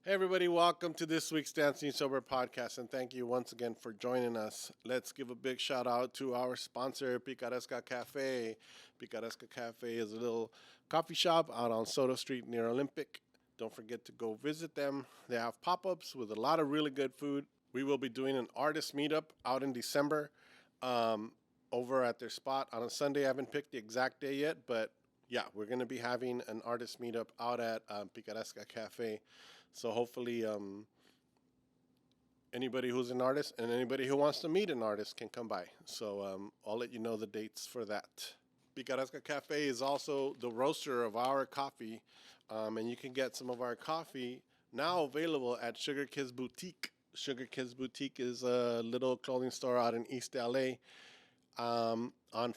Hey everybody, welcome to this week's Dancing Sober podcast, and thank you once again for joining us. Let's give a big shout out to our sponsor, PICARESCA Cafe. PICARESCA Cafe is a little coffee shop out on Soto Street near Olympic. Don't forget to go visit them. They have pop-ups with a lot of really good food. We will be doing an artist meetup out in December over at their spot on a Sunday. I haven't picked the exact day yet, but yeah, we're going to be having an artist meetup out at PICARESCA Cafe. So hopefully anybody who's an artist and anybody who wants to meet an artist can come by. So I'll let you know the dates for that. Picaresca Cafe is also the roaster of our coffee, and you can get some of our coffee now available at Sugar Kids Boutique. Sugar Kids Boutique is a little clothing store out in East LA on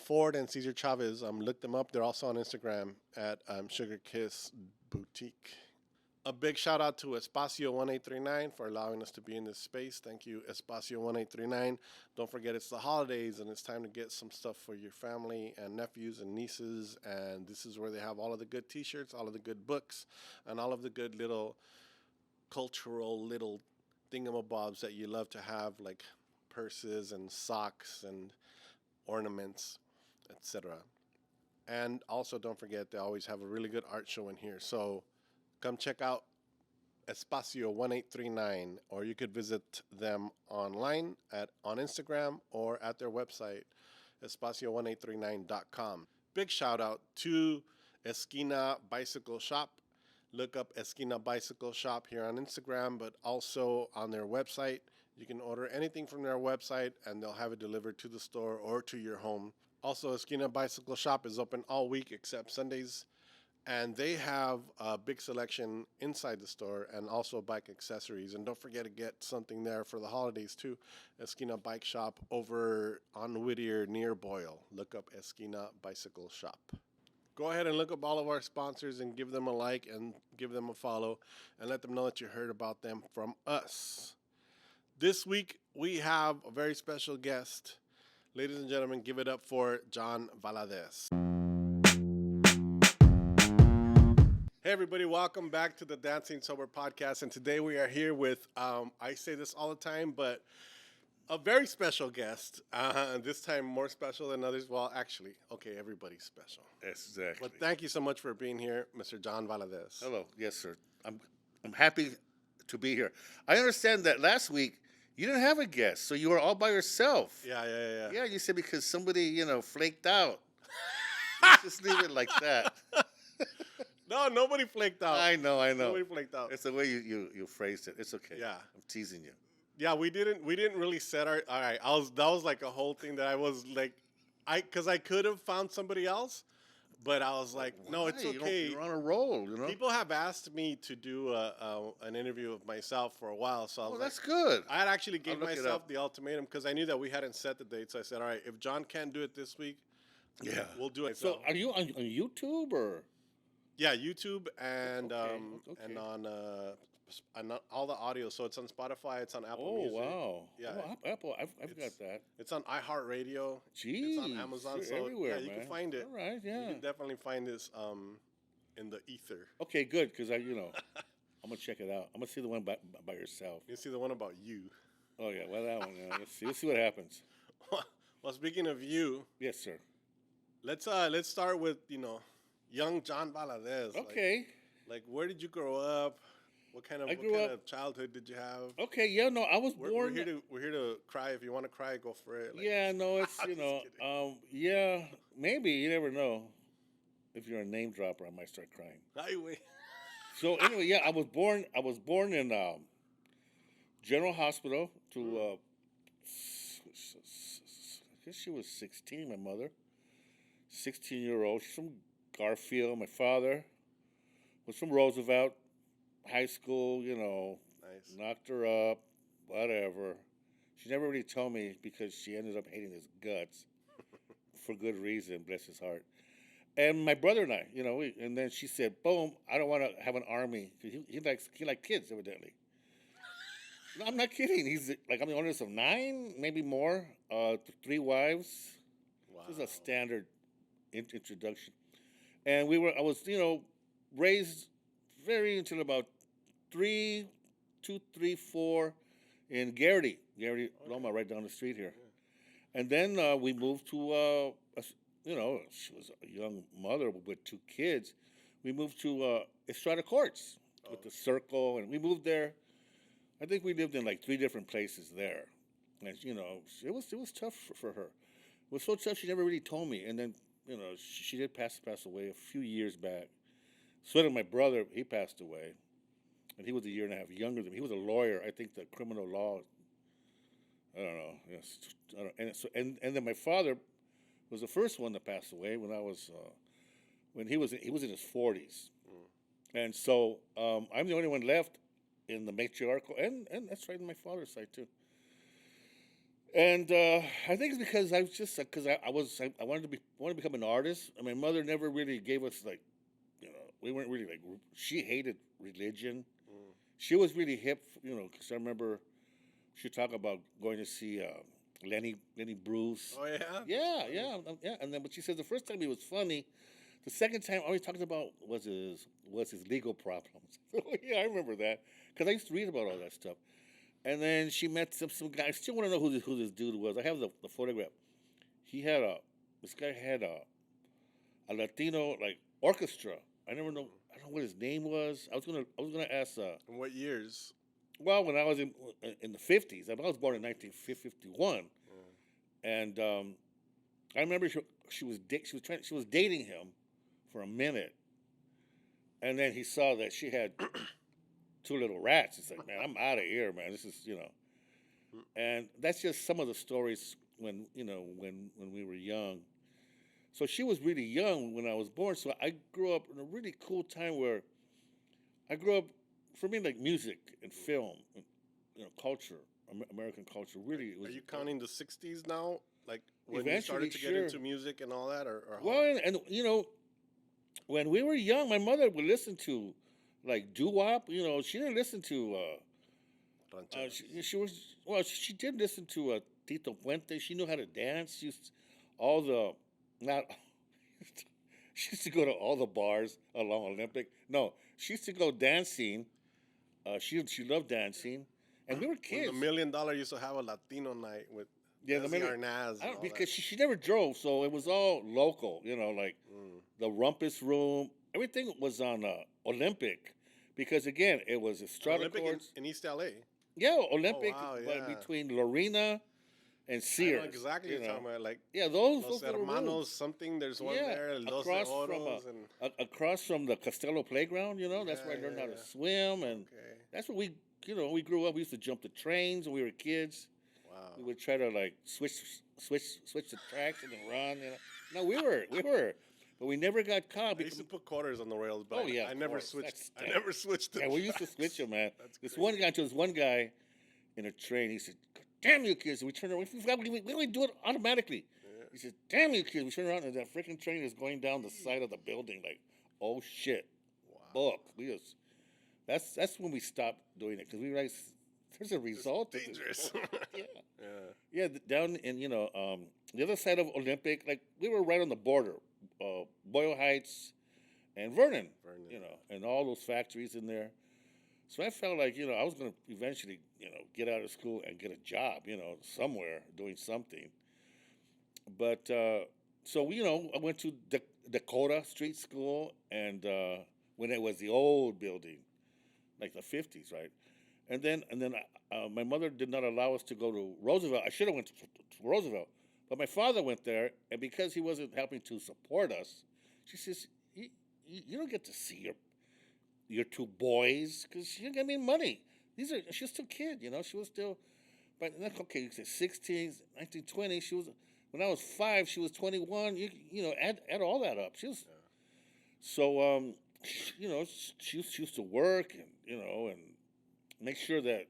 Ford and Cesar Chavez. Look them up. They're also on Instagram at Sugar Kids Boutique. A big shout out to Espacio 1839 for allowing us to be in this space. Thank you, Espacio 1839. Don't forget it's the holidays and it's time to get some stuff for your family and nephews and nieces. And this is where they have all of the good t-shirts, all of the good books, and all of the good little cultural little thingamabobs that you love to have, like purses and socks and ornaments, etc. And also don't forget they always have a really good art show in here. So come check out Espacio 1839, or you could visit them online on Instagram or at their website, espacio1839.com. Big shout out to Esquina Bicycle Shop. Look up Esquina Bicycle Shop here on Instagram, but also on their website. You can order anything from their website and they'll have it delivered to the store or to your home. Also, Esquina Bicycle Shop is open all week except Sundays. And they have a big selection inside the store and also bike accessories. And don't forget to get something there for the holidays too. Esquina Bike Shop over on Whittier near Boyle. Look up Esquina Bicycle Shop. Go ahead and look up all of our sponsors and give them a like and give them a follow and let them know that you heard about them from us. This week we have a very special guest. Ladies and gentlemen, give it up for John Valadez. Hey everybody, welcome back to the Dancing Sober podcast, and today we are here with, I say this all the time, but a very special guest, this time more special than others. Well, actually, okay, everybody's special. Exactly. But thank you so much for being here, Mr. John Valadez. Hello. Yes, sir. I'm happy to be here. I understand that last week you didn't have a guest, so you were all by yourself. Yeah. Yeah, you said because somebody, flaked out. Let's just leave it like that. No, nobody flaked out. I know. Nobody flaked out. It's the way you phrased it. It's okay. Yeah. I'm teasing you. Yeah, we didn't really set our. All right, that was like a whole thing that I was like, because I could have found somebody else, but I was like, no, it's okay. You're on a roll, People have asked me to do an interview of myself for a while, so I was that's good. I had actually gave I'll look it myself up. the ultimatum because I knew that we hadn't set the date. So I said, all right, if John can't do it this week, Yeah. we'll do it. So are you on YouTube or? Yeah, YouTube and Okay. and on all the audio. So it's on Spotify, it's on Apple Oh, Music. wow. Yeah. Oh, Apple. I've got that. It's on iHeartRadio. Jeez. It's on Amazon. You're So everywhere, yeah, you man. can find it. All right, yeah. You can definitely find this in the ether. Okay, good, because I'm gonna check it out. I'm gonna see the one by yourself. You see the one about you. Oh yeah, well that one. Yeah. Let's see what happens. Well, speaking of you, Yes, sir. let's start with young John Valadez. Okay. Like where did you grow up? What kind of childhood did you have? Okay. Yeah. No, I was We're born. we're here to cry. If you want to cry, go for it. Like, Yeah. No, it's I'm just kidding. Yeah. Maybe you never know. If you're a name dropper, I might start crying. Highway. So anyway, yeah, I was born in General Hospital to. I guess she was 16. My mother, 16-year-old. She's from Garfield. My father was from Roosevelt High School. Nice. Knocked her up, whatever. She never really told me because she ended up hating his guts for good reason. Bless his heart. And my brother and I, and then she said, "Boom! I don't want to have an army because he likes kids, evidently." No, I'm not kidding. He's like I'm the oldest of 9, maybe more. 3 wives. Wow. This is a standard introduction. And I was raised very until about three, 2, 3, 4 in Garrity, Loma, right down the street here. And then we moved to, she was a young mother with 2 kids. We moved to Estrada Courts with the circle, and we moved there. I think we lived in like 3 different places there, and it was tough for her. It was so tough she never really told me. And then she did pass away a few years back. So did my brother. He passed away, and he was a year and a half younger than me. He was a lawyer. I think the criminal law. I don't know. Yes, and then my father was the first one to pass away when he was in his 40s, and so I'm the only one left in the matriarchal, and that's right on my father's side too. And I think it's because I was just I wanted to become an artist, and my mother never really gave us we weren't really she hated religion. She was really hip, because I remember she talked about going to see Lenny Bruce. Oh Yeah. And then, but she said the first time he was funny. The second time, all he talked about was his legal problems. Yeah, I remember that because I used to read about all that stuff. And then she met some guy. I still want to know who this dude was. I have the photograph. This guy had a Latino orchestra. I don't know what his name was. I was gonna ask. In what years? Well, when I was in the 50s. I was born in 1951, and I remember she was dating him for a minute, and then he saw that she had 2 little rats. He's like, man, I'm out of here, man. This is and that's just some of the stories when we were young. So she was really young when I was born. So I grew up in a really cool time where I grew up. For me, music and film, and, culture, American culture, really. It was, Are you counting the 60s now? Like when you eventually, started to get into music and all that? Or well, and when we were young, my mother would listen to doo-wop. She didn't listen to. She did listen to Tito Puente. She knew how to dance. She used she used to go to all the bars along Olympic. No, she used to go dancing. She loved dancing, and we were kids. The $1 Million used to have a Latino night with Arnaz. Because she never drove, so it was all local. The Rumpus Room, everything was on Olympic, because again, it was Estrada Olympic Courts in East LA. Yeah, Olympic, Oh, wow, but yeah. between Lorena and I Sears. know exactly what you're talking about. Those Los little Hermanos rooms. something. There's one there. Los across Oros from and across from the Costello playground. That's where I learned how to swim, and that's where we grew up. We used to jump the trains when we were kids. Wow. We would try to switch the tracks and then run. No, we were, but we never got caught. I used to put quarters on the rails, but I of never course. switched. I never switched them. Yeah, we used to switch them, man. That's This one guy in a train. He said, "Damn you kids!" We turned around. We only do it automatically. Yeah. He said, "Damn you kids!" We turned around and that freaking train is going down the side of the building. Like, oh shit! Wow. Look, that's when we stopped doing it because we realized there's a result. It's dangerous. Yeah. Down in the other side of Olympic, we were right on the border, Boyle Heights, and Vernon. And all those factories in there. So I felt like I was going to eventually get out of school and get a job somewhere doing something. But so I went to Dakota Street School, and when it was the old building, like the 50s, right? And then my mother did not allow us to go to Roosevelt. I should have went to Roosevelt, but my father went there, and because he wasn't helping to support us, she says, "You don't get to see your 2 boys because she didn't get me money. She was still a kid, she was still, but okay, you say 16, 19, 20. She was, when I was 5, she was 21. Add all that up. She was, so she used to work and make sure that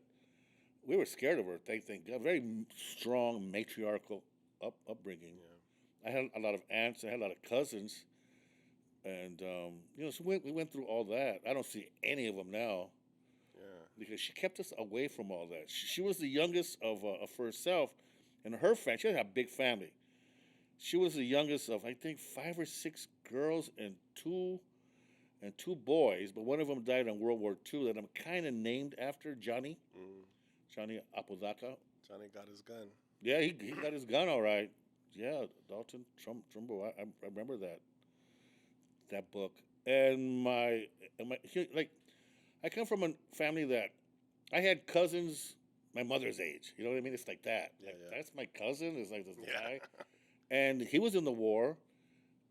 we were scared of her. Thank God. Very strong matriarchal upbringing. Yeah. I had a lot of aunts. I had a lot of cousins. And, so we went through all that. I don't see any of them now. Yeah. Because she kept us away from all that. She was the youngest of herself. And her family, she had a big family. She was the youngest of, I think, 5 or 6 girls and 2 and 2 boys, but one of them died in World War II that I'm kind of named after, Johnny. Johnny Apodaca. Johnny got his gun. Yeah, he got his gun all right. Yeah, Dalton Trumbo. I remember that book. And my like, I come from a family that I had cousins my mother's age. You know what I mean? It's like that. Yeah, Like, yeah. that's my cousin. Is like this Yeah. guy, and he was in the war,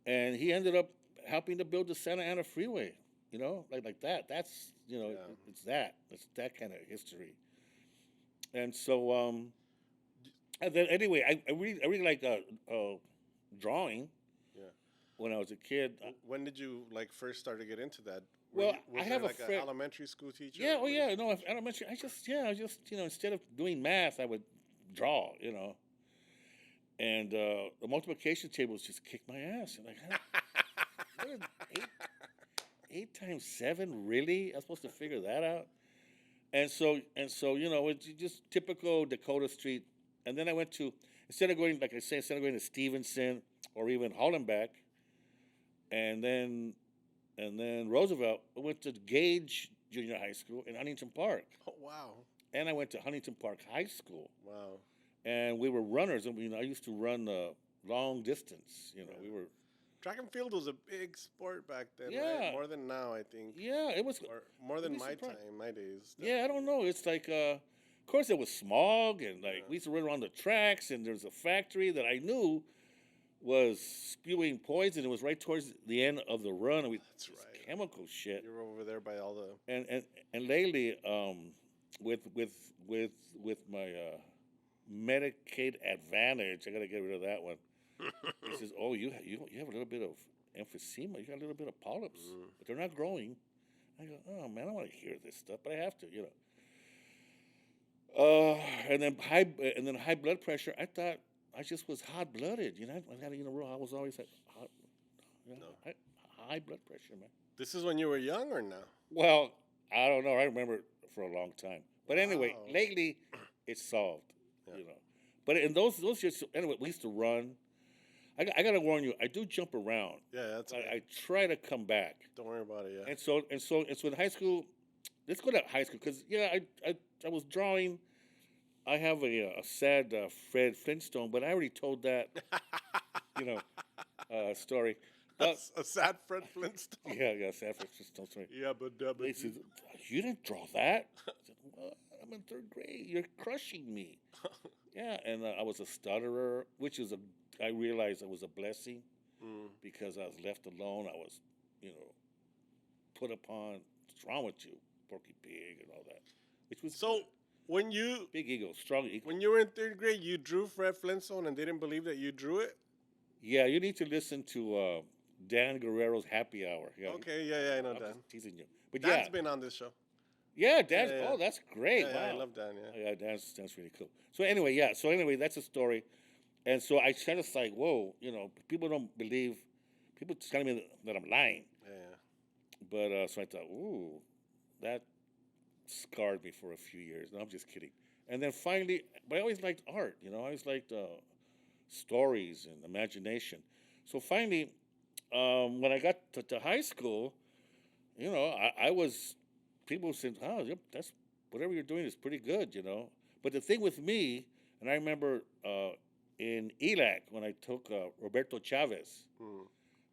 and he ended up helping to build the Santa Ana Freeway. You know, like that. That's Yeah. it's that kind of history. And so, and then anyway, I really like drawing. Yeah. When I was a kid. When did you like first start to get into that? Well, Was I there have a like an friend- elementary school teacher. Yeah, or oh yeah, no, elementary. I just instead of doing math, I would draw. And the multiplication tables just kicked my ass. And like, what is 8 times 7, really? I'm supposed to figure that out. And so it's just typical Dakota Street. And then I went to instead of going to Stevenson or even Hollenbeck, and then Roosevelt, I went to Gage Junior High School in Huntington Park, Oh wow. and I went to Huntington Park High School. Wow. And we were runners, and I used to run long distance. We were. Track and field was a big sport back then. Yeah. Right? More than now, I think. Yeah, it was. Or more than You'd be my surprised. time, my days. Yeah, I don't know. It's like, of course, there was smog, and like we used to run around the tracks, and there's a factory that I knew was spewing poison. It was right towards the end of the run, and That's this right. chemical shit. You're over there by all the. And lately, with my Medicaid Advantage, I got to get rid of that one. He says, "Oh, you have a little bit of emphysema. You got a little bit of polyps, but they're not growing." I go, "Oh man, I don't want to hear this stuff, but I have to, And then high blood pressure. I thought I just was hot blooded. I got I was always like hot, high blood pressure, man. This is when you were young or now? Well, I don't know. I remember it for a long time. But anyway, Wow. lately it's solved, Yeah. But in those years, anyway, we used to run. I got to warn you, I do jump around. Yeah, that's. I try to come back. Don't worry about it. Yeah. And so in high school, let's go to high school because I was drawing. I have a sad Fred Flintstone, but I already told that story. That's a sad Fred Flintstone. Yeah, sad Fred Flintstone story. Yeah, but He says, "You didn't draw that." I said, "Well, I'm in 3rd grade. You're crushing me." Yeah, and I was a stutterer, which is I realized it was a blessing because I was left alone. I was, put upon. What's wrong with you, Porky Pig, and all that, which was so when you big ego, strong ego. when you were in 3rd grade, you drew Fred Flintstone and didn't believe that you drew it. Yeah, you need to listen to Dan Guerrero's Happy Hour. Yeah, Okay, yeah, I know I'm Dan. just teasing you, but Dan's been on this show. yeah, Dan's. Yeah. Oh, that's great. Yeah, Wow. I love Dan. Yeah. Yeah, that's really cool. So anyway, that's a story. And so I kind of like, whoa, people don't believe, people telling me that I'm lying. Yeah. But so I thought, ooh, that scarred me for a few years. No, I'm just kidding. And then finally, but I always liked art, I always liked stories and imagination. So finally, when I got to high school, I was, people said, "Oh, yep, that's whatever you're doing is pretty good," But the thing with me, and I remember in ELAC when I took Roberto Chavez.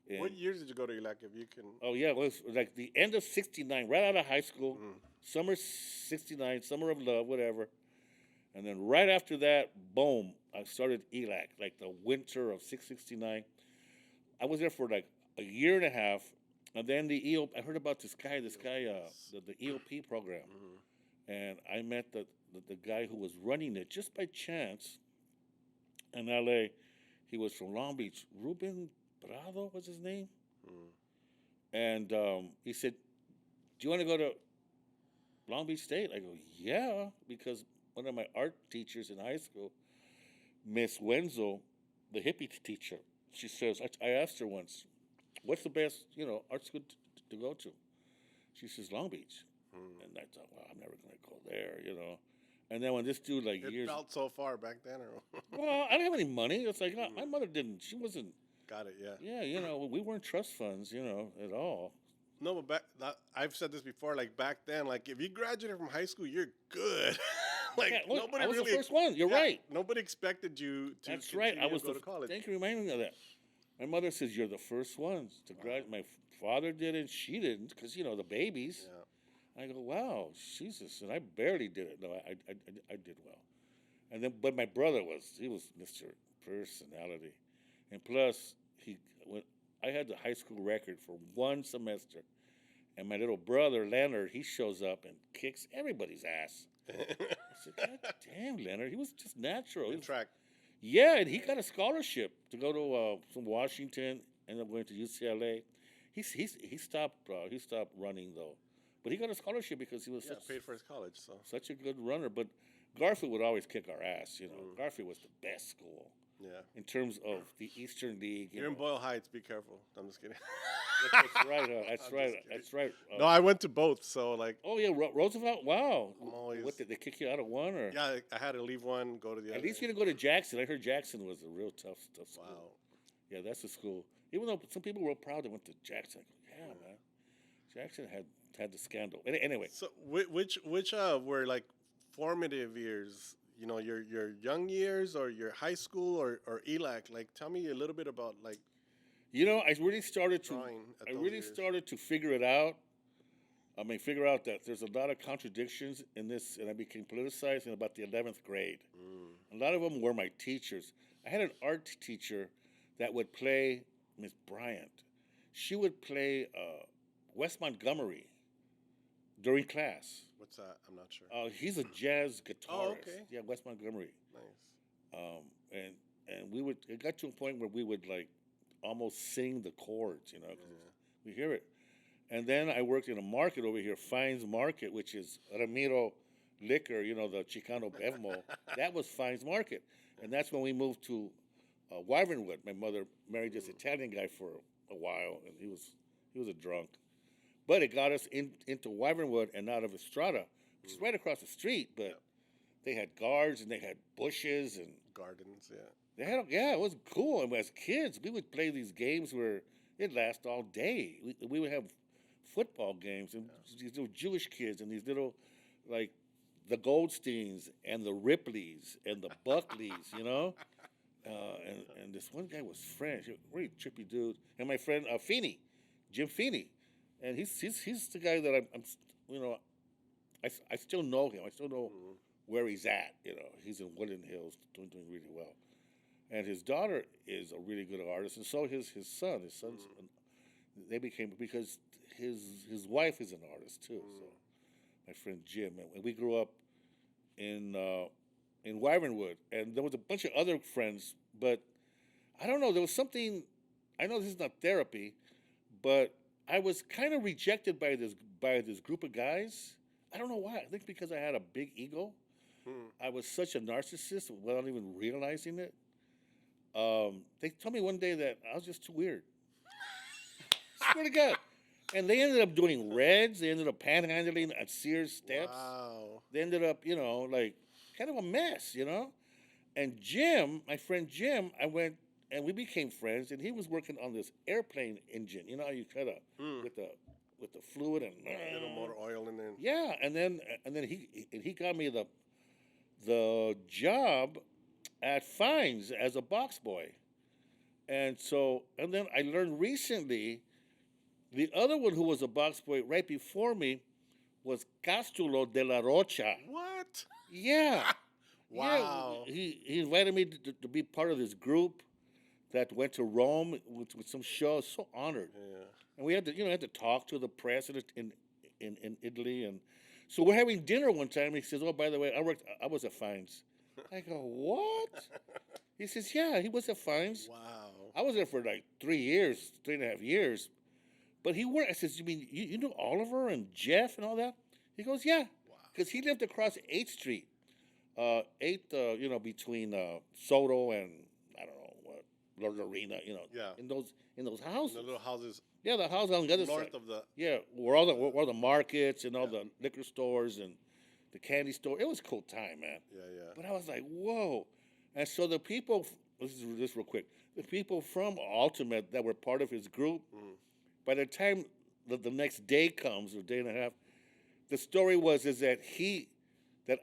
in- What years did you go to ELAC, if you can? Oh yeah, it was like the end of '69, right out of high school, summer '69, summer of love, whatever. And then right after that, boom, I started ELAC, like the winter of '69. I was there for like a year and a half, and then I heard about this guy, the EOP program, and I met the guy who was running it just by chance in LA. He was from Long Beach. Ruben Prado was his name. And he said, "Do you want to go to Long Beach State?" I go, "Yeah," because one of my art teachers in high school, Miss Wenzel, the hippie teacher, she says, I asked her once, "What's the best, art school to go to?" She says, "Long Beach." And I thought, well, I'm never going to go there, And then when this dude, like It years, felt so far back then, or well, I didn't have any money. It's like, my mother didn't, she wasn't, got it? Yeah. yeah, we weren't trust funds, at all. No, but I've said this before. Like back then, like if you graduated from high school, you're good. Like Yeah, look, nobody I was really. the first one. You're right. Nobody expected you to. That's right. I was to go to college. Thank you for reminding me of that. My mother says you're the first ones to graduate. My father didn't. She didn't because the babies. Yeah. I go, wow, Jesus, and I barely did it. No, I did well. And then, but my brother was Mr. Personality, and plus I had the high school record for one semester, and my little brother Leonard, he shows up and kicks everybody's ass. I said, God damn, Leonard, he was just natural. In track. Yeah, and he got a scholarship to go to from Washington, ended up going to UCLA. He stopped running though, but he got a scholarship because he was paid for his college. So such a good runner. But Garfield would always kick our ass. Garfield was the best school. Yeah. In terms of the Eastern League. You're in Boyle Heights. Be careful. I'm just kidding. That's right. That's right. No, I went to both. So like. Oh yeah, Roosevelt. Wow. Always, what did they kick you out of one or? Yeah, I had to leave one, go to the other. At least you didn't go to Jackson. I heard Jackson was a real tough school. Wow. Yeah, that's the school. Even though some people were proud they went to Jackson. Yeah, man. Jackson had the scandal. Anyway. So which were like formative years? Your young years or your high school or ELAC. Like, tell me a little bit about like. I really started years. to figure it out. Figure out that there's a lot of contradictions in this, and I became politicized in about the 11th grade. A lot of them were my teachers. I had an art teacher that would play Miss Bryant. She would play Wes Montgomery during class. What's that? I'm not sure. He's a jazz guitarist. Oh, okay. Yeah, Wes Montgomery. Nice. And it got to a point where we would like almost sing the chords, 'cause we hear it. And then I worked in a market over here, Fines Market, which is Ramiro Liquor, the Chicano Bevmo. That was Fines Market. And that's when we moved to Wyvernwood. My mother married this Italian guy for a while, and he was a drunk. But it got us into Wyvernwood and out of Estrada, which is right across the street. But they had guards and they had bushes and gardens. Yeah. It was cool. And as kids, we would play these games where it'd last all day. We would have football games, and these little Jewish kids and these little, like, the Goldsteins and the Ripleys and the Buckleys, and this one guy was French, really trippy dude. And my friend Feeney, Jim Feeney, and he's the guy that I still know him. I still know where he's at. He's in Woodland Hills doing really well. And his daughter is a really good artist, and so his son. His son's they became, because his wife is an artist too. So my friend Jim, and we grew up in Wyvernwood, and there was a bunch of other friends, but I don't know. There was something. I know this is not therapy, but I was kind of rejected by this group of guys. I don't know why. I think because I had a big ego. I was such a narcissist without even realizing it. They told me one day that I was just too weird. Swear to God. And they ended up doing Reds. They ended up panhandling at Sears Steps. Wow. They ended up, like kind of a mess, And Jim, my friend Jim, I went and we became friends. And he was working on this airplane engine. You know how you kind of with the fluid and a little motor oil in there. Yeah, and then he got me the job at Fines as a box boy. And then I learned recently, the other one who was a box boy right before me was Castulo de la Rocha. What? Yeah. Wow. Yeah, he invited me to be part of this group that went to Rome with some show. I was so honored. Yeah. And we had to talk to the president in Italy. And so we're having dinner one time, and he says, oh, by the way, I was at Fines. I go, what? He says, yeah, he was at Fines. Wow. I was there for like 3.5 years. But he worked. I says, you mean you know Oliver and Jeff and all that? He goes, yeah. Because he lived across 8th Street. 8th, between Soto and, I don't know, what, Lorena, Yeah. in those houses. The little houses. Yeah, the house on the other north side. of the. Yeah, where all the markets and all the liquor stores and the candy store. It was a cool time, man. Yeah. But I was like, whoa. And so the people, this is just real quick, the people from Ultimate that were part of his group, by the time the next day comes, or day and a half, the story was is that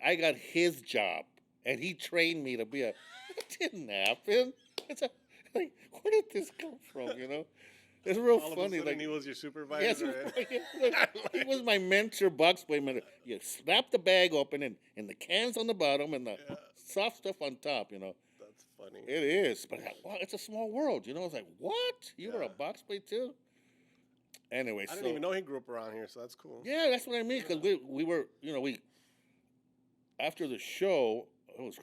I got his job, and he trained me to be a. It didn't happen. It's a, like, where did this come from? You know, it's real All funny. of a sudden, Like he was your supervisor. yes, right? he was my mentor, box boy. You snap the bag open, and the cans on the bottom, and the Yeah. soft stuff on top. You know, That's funny. it is. But wow, it's a small world. You know, it's like what? You were a Yeah. box boy too? Anyway, I so didn't even know he grew up around here, so that's cool. yeah, that's what I mean. Because we were, you know, we after the show, it was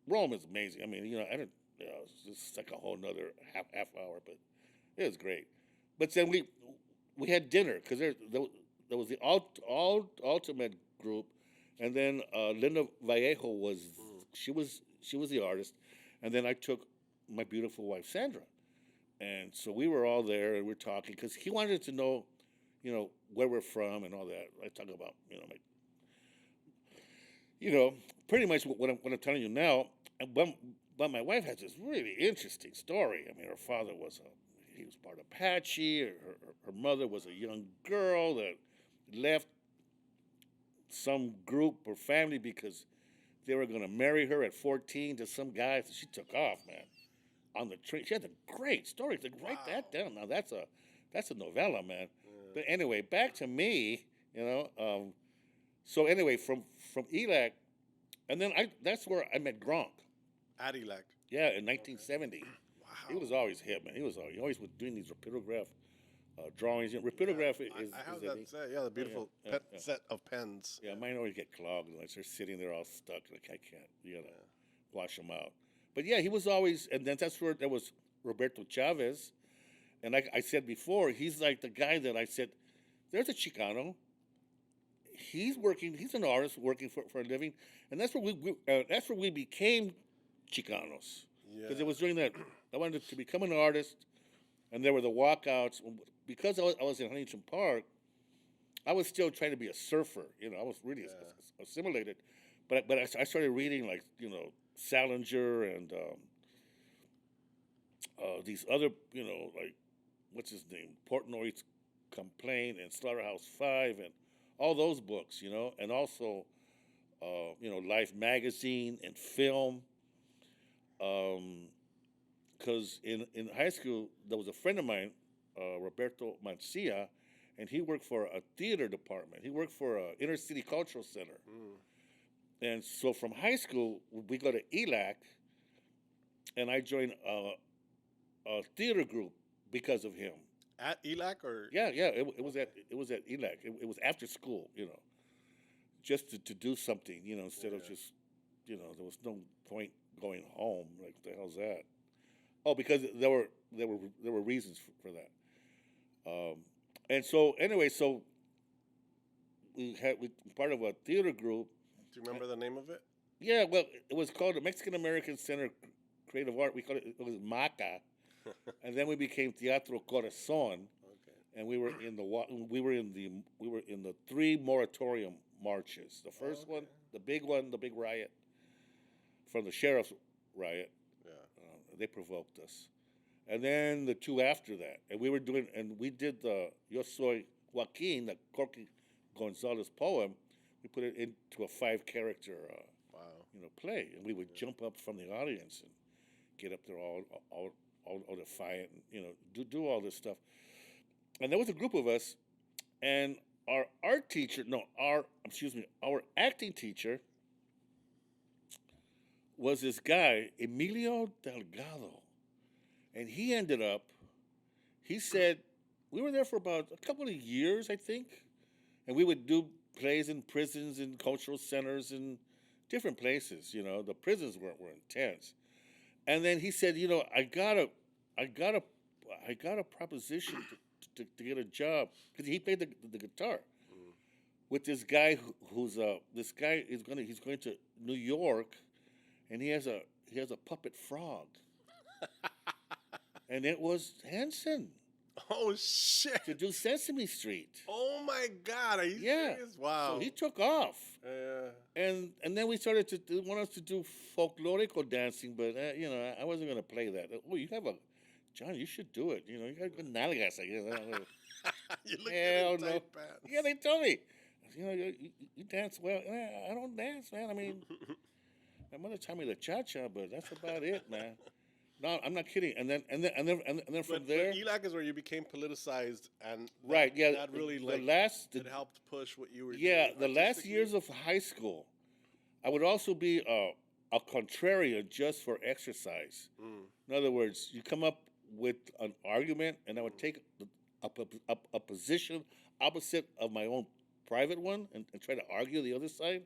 Rome is amazing. I mean, you know, I didn't, you know, it's just like a whole nother half hour, but it was great. But then we had dinner because there was the ultimate group, and then Linda Vallejo was she was the artist, and then I took my beautiful wife Sandra, and so we were all there and we're talking because he wanted to know, you know, where we're from and all that. I talk about, you know, pretty much what I'm telling you now. But my wife has this really interesting story. I mean, her father he was part Apache. Her mother was a young girl that left some group or family because they were going to marry her at 14 to some guy. So she took off, man, on the train. She has a great story. Like, write that down. Now that's a novella, man. But anyway, back to me. You know. So anyway, from ELAC, and then that's where I met Gronk. At ELAC. Yeah, in 1970. Wow. He was always hip, man. He always was doing these rapidograph drawings. You know, rapidograph is. I have is that set. Yeah, the beautiful set of pens. Yeah, mine always get clogged. Like they're sitting there all stuck. Like I can't, wash them out. But yeah, he was always, and then that's where there was Roberto Chavez, and like I said before, he's like the guy that I said, there's a Chicano. He's an artist working for a living, and that's where we became Chicanos. Because it was during that I wanted to become an artist, and there were the walkouts. Because I was in Huntington Park, I was still trying to be a surfer. You know, I was really assimilated, but I started reading like, you know, Salinger and these other, you know, like what's his name, Portnoy's Complaint and Slaughterhouse Five and all those books, you know, and also you know, Life magazine and film. Because in high school there was a friend of mine, Roberto Mancia, and he worked for a theater department. He worked for a inner city cultural center. And so from high school we go to ELAC, and I joined a theater group because of him. At ELAC or it was at ELAC. It was after school, you know, just to do something, you know, instead of just, you know, there was no point going home. Like, what the hell's that? Oh, because there were reasons for that. And so anyway, so we part of a theater group. Do you remember the name of it? Yeah, well, it was called the Mexican American Center Creative Art. We called it was MACA, and then we became Teatro Corazon. And we were in the 3 moratorium marches. The first one, the big riot from the sheriff's riot. They provoked us, and then the 2 after that. And we did the Yo Soy Joaquin, the Corky Gonzalez poem. We put it into a 5-character, you know, play, and we would jump up from the audience and get up there all defiant, and, you know, do all this stuff. And there was a group of us, and our acting teacher was this guy, Emilio Delgado. And he said, we were there for about a couple of years, I think, and we would do plays in prisons and cultural centers and different places, you know. The prisons were intense. And then he said, you know, I got a proposition to get a job, because he played the guitar with this guy he's going to New York, and he has a puppet frog, and it was Henson. Oh shit! To do Sesame Street. Oh my God! Are you serious? Wow! So he took off. And then we started to want us to do folklorico dancing, but you know, I wasn't going to play that. Oh, you have John, you should do it. You know, you got good nalgas, I guess. You look Hell good in no. tight pants. Yeah, they told me. You know, you dance well. I don't dance, man. I mean, my mother taught me the cha-cha, but that's about it, man. No, I'm not kidding. And then from But there, ELAC is where you became politicized, and right? Yeah, that really it helped push what you were yeah, doing. the last artistically. years of high school, I would also be a contrarian just for exercise. In other words, you come up with an argument, and I would take a position opposite of my own private one and try to argue the other side.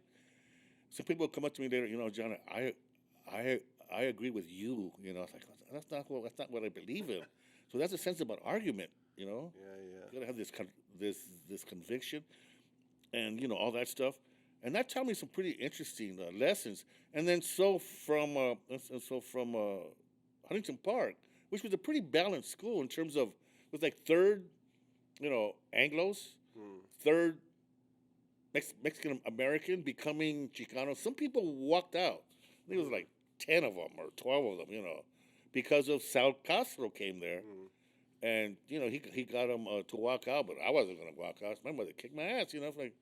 Some people would come up to me later, you know, John, I agree with you. You know, it's like that's not what I believe in. So that's a sense about argument. You know, Yeah, you gotta have this conviction, and you know all that stuff. And that taught me some pretty interesting lessons. And then from Huntington Park, which was a pretty balanced school in terms of it was like third, you know, Anglos, third Mexican American becoming Chicano. Some people walked out. I think it was like 10 of them or 12 of them, you know, because of Sal Castro came there. And, you know, he got them to walk out, but I wasn't going to walk out. My mother kicked my ass, you know. It's like,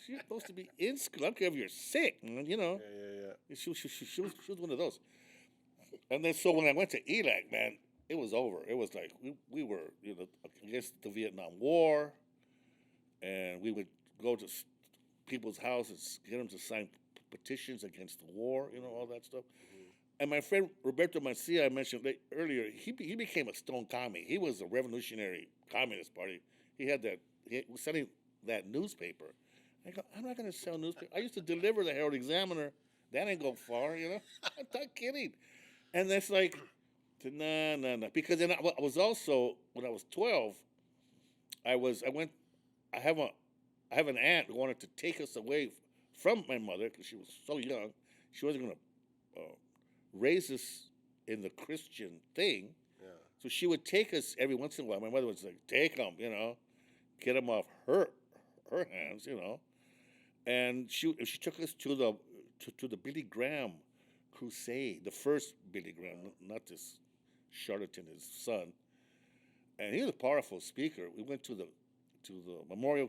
you're supposed to be in school. I don't care if you're sick, you know. Yeah. She was one of those. And then so when I went to ELAC, man, it was over. It was like we were, you know, against the Vietnam War, and we would go to people's houses, get them to sign petitions against the war, you know, all that stuff. And my friend Roberto Mancia, I mentioned earlier, he became a stone commie. He was a revolutionary communist party. He was selling that newspaper. I go, I'm not going to sell newspaper. I used to deliver the Herald Examiner. That ain't go far, you know. I'm not kidding. And that's like, no. Because then I was also, when I was 12, I have an aunt who wanted to take us away from my mother because she was so young. She wasn't going to raise us in the Christian thing. Yeah. So she would take us every once in a while. My mother was like, take them, you know, get them off her hands, you know. And she took us to the Billy Graham crusade, the first Billy Graham, not this charlatan, his son. And he was a powerful speaker. We went to the Memorial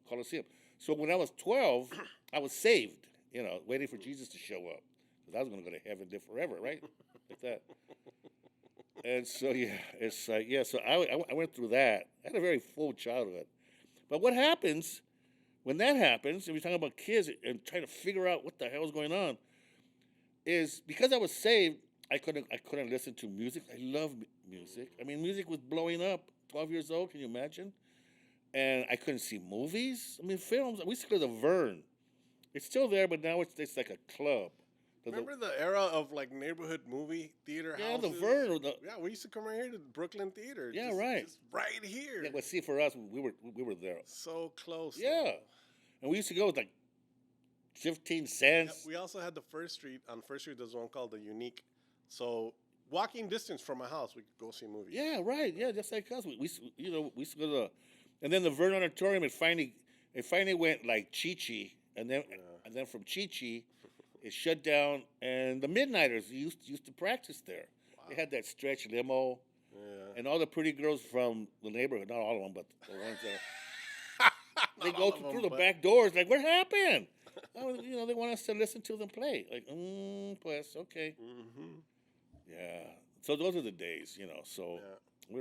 Coliseum. So when I was 12, I was saved, you know, waiting for Jesus to show up. Because I was going to go to heaven, live forever, right? Like that. And so, yeah, it's like, so I went through that. I had a very full childhood. But what happens when that happens, and we're talking about kids and trying to figure out what the hell is going on, is because I was saved, I couldn't listen to music. I love music. I mean, music was blowing up. 12 years old, can you imagine? And I couldn't see movies. I mean, films. We used to go to the Vern. It's still there, but now it's like a club. Remember the era of like neighborhood movie theater houses? Yeah, the Vern. Yeah, we used to come right here to Brooklyn Theater. Yeah, right. Just right here. Yeah, but see, for us, we were there. So close. Yeah, and we used to go with like 15 cents. Yeah, we also had the First Street. On First Street, there's one called the Unique. So walking distance from my house, we could go see movies. Yeah, right. Yeah, just like us. We used to go to, and then the Vern Auditorium. It finally went like Chi-Chi, and then from Chi-Chi, it shut down. And the Midnighters used to practice there. Wow. They had that stretch limo, and all the pretty girls from the neighborhood. Not all of them, but the ones that they go through the back doors. Like, what happened? You know, they want us to listen to them play. Like, pues, okay. Mm-hmm. Yeah. So those are the days, you know. So,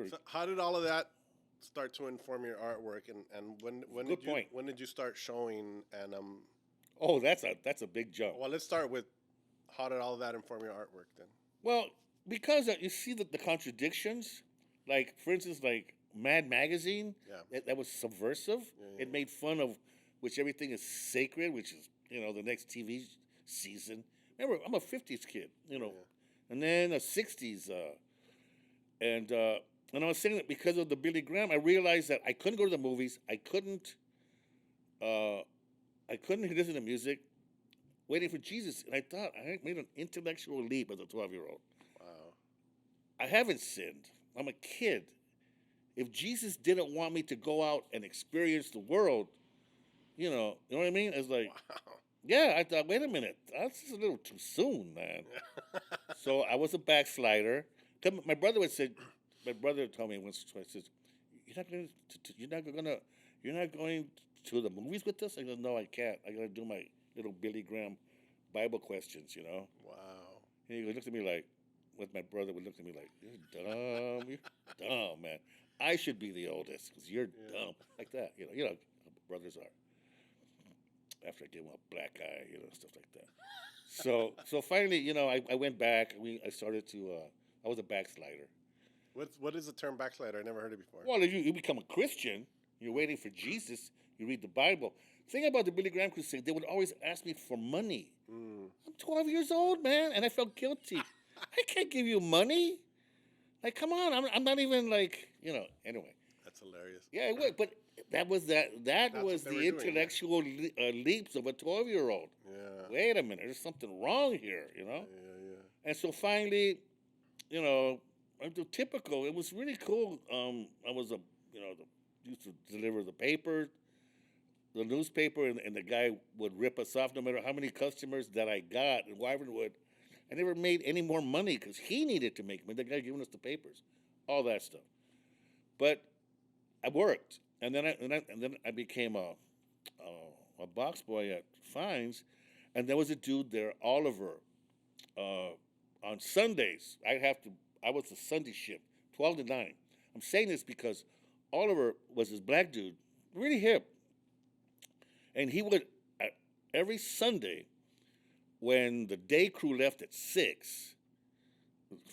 so how did all of that start to inform your artwork, and when did you start showing and Oh, that's a big jump. Well, let's start with how did all of that inform your artwork then? Well, because you see the contradictions, like for instance, like Mad Magazine, that was subversive. It made fun of which everything is sacred, which is, you know, the next TV season. Remember, I'm a 50s kid, you know, and then a 60s, and I was saying that because of the Billy Graham, I realized that I couldn't go to the movies. I couldn't listen to music, waiting for Jesus. And I thought I made an intellectual leap as a 12-year-old. Wow. I haven't sinned. I'm a kid. If Jesus didn't want me to go out and experience the world, you know what I mean? It's like, yeah, I thought, wait a minute, that's just a little too soon, man. So I was a backslider. My brother told me once or twice, says, you're not going to the movies with us? I go, no, I can't. I gotta do my little Billy Graham Bible questions, you know. Wow. And he looked at me like, what my brother would look at me like, you're dumb, man. I should be the oldest because you're dumb, like that, you know, how brothers are. After I gave him a black eye, you know, stuff like that. So finally, you know, I went back. I started to. I was a backslider. What is the term backslider? I never heard it before. Well, if you become a Christian, you're waiting for Jesus. You read the Bible. The thing about the Billy Graham crusade, they would always ask me for money. I'm 12 years old, man, and I felt guilty. I can't give you money. Like, come on, I'm not even like, you know. Anyway, That's hilarious. yeah, it was, but that was That That's was what they were the doing, intellectual leaps of a 12-year-old. Yeah. Wait a minute, there's something wrong here, you know. Yeah. And so finally, you know, the typical. It was really cool. I was used to deliver the paper, the newspaper, and the guy would rip us off no matter how many customers that I got. And Wyvern would. I never made any more money because he needed to make money. The guy giving us the papers, all that stuff. But I worked, and then I became a box boy at Fines, and there was a dude there, Oliver. On Sundays, I was the Sunday shift, 12 to 9. I'm saying this because Oliver was this black dude, really hip. And he would, every Sunday, when the day crew left at 6,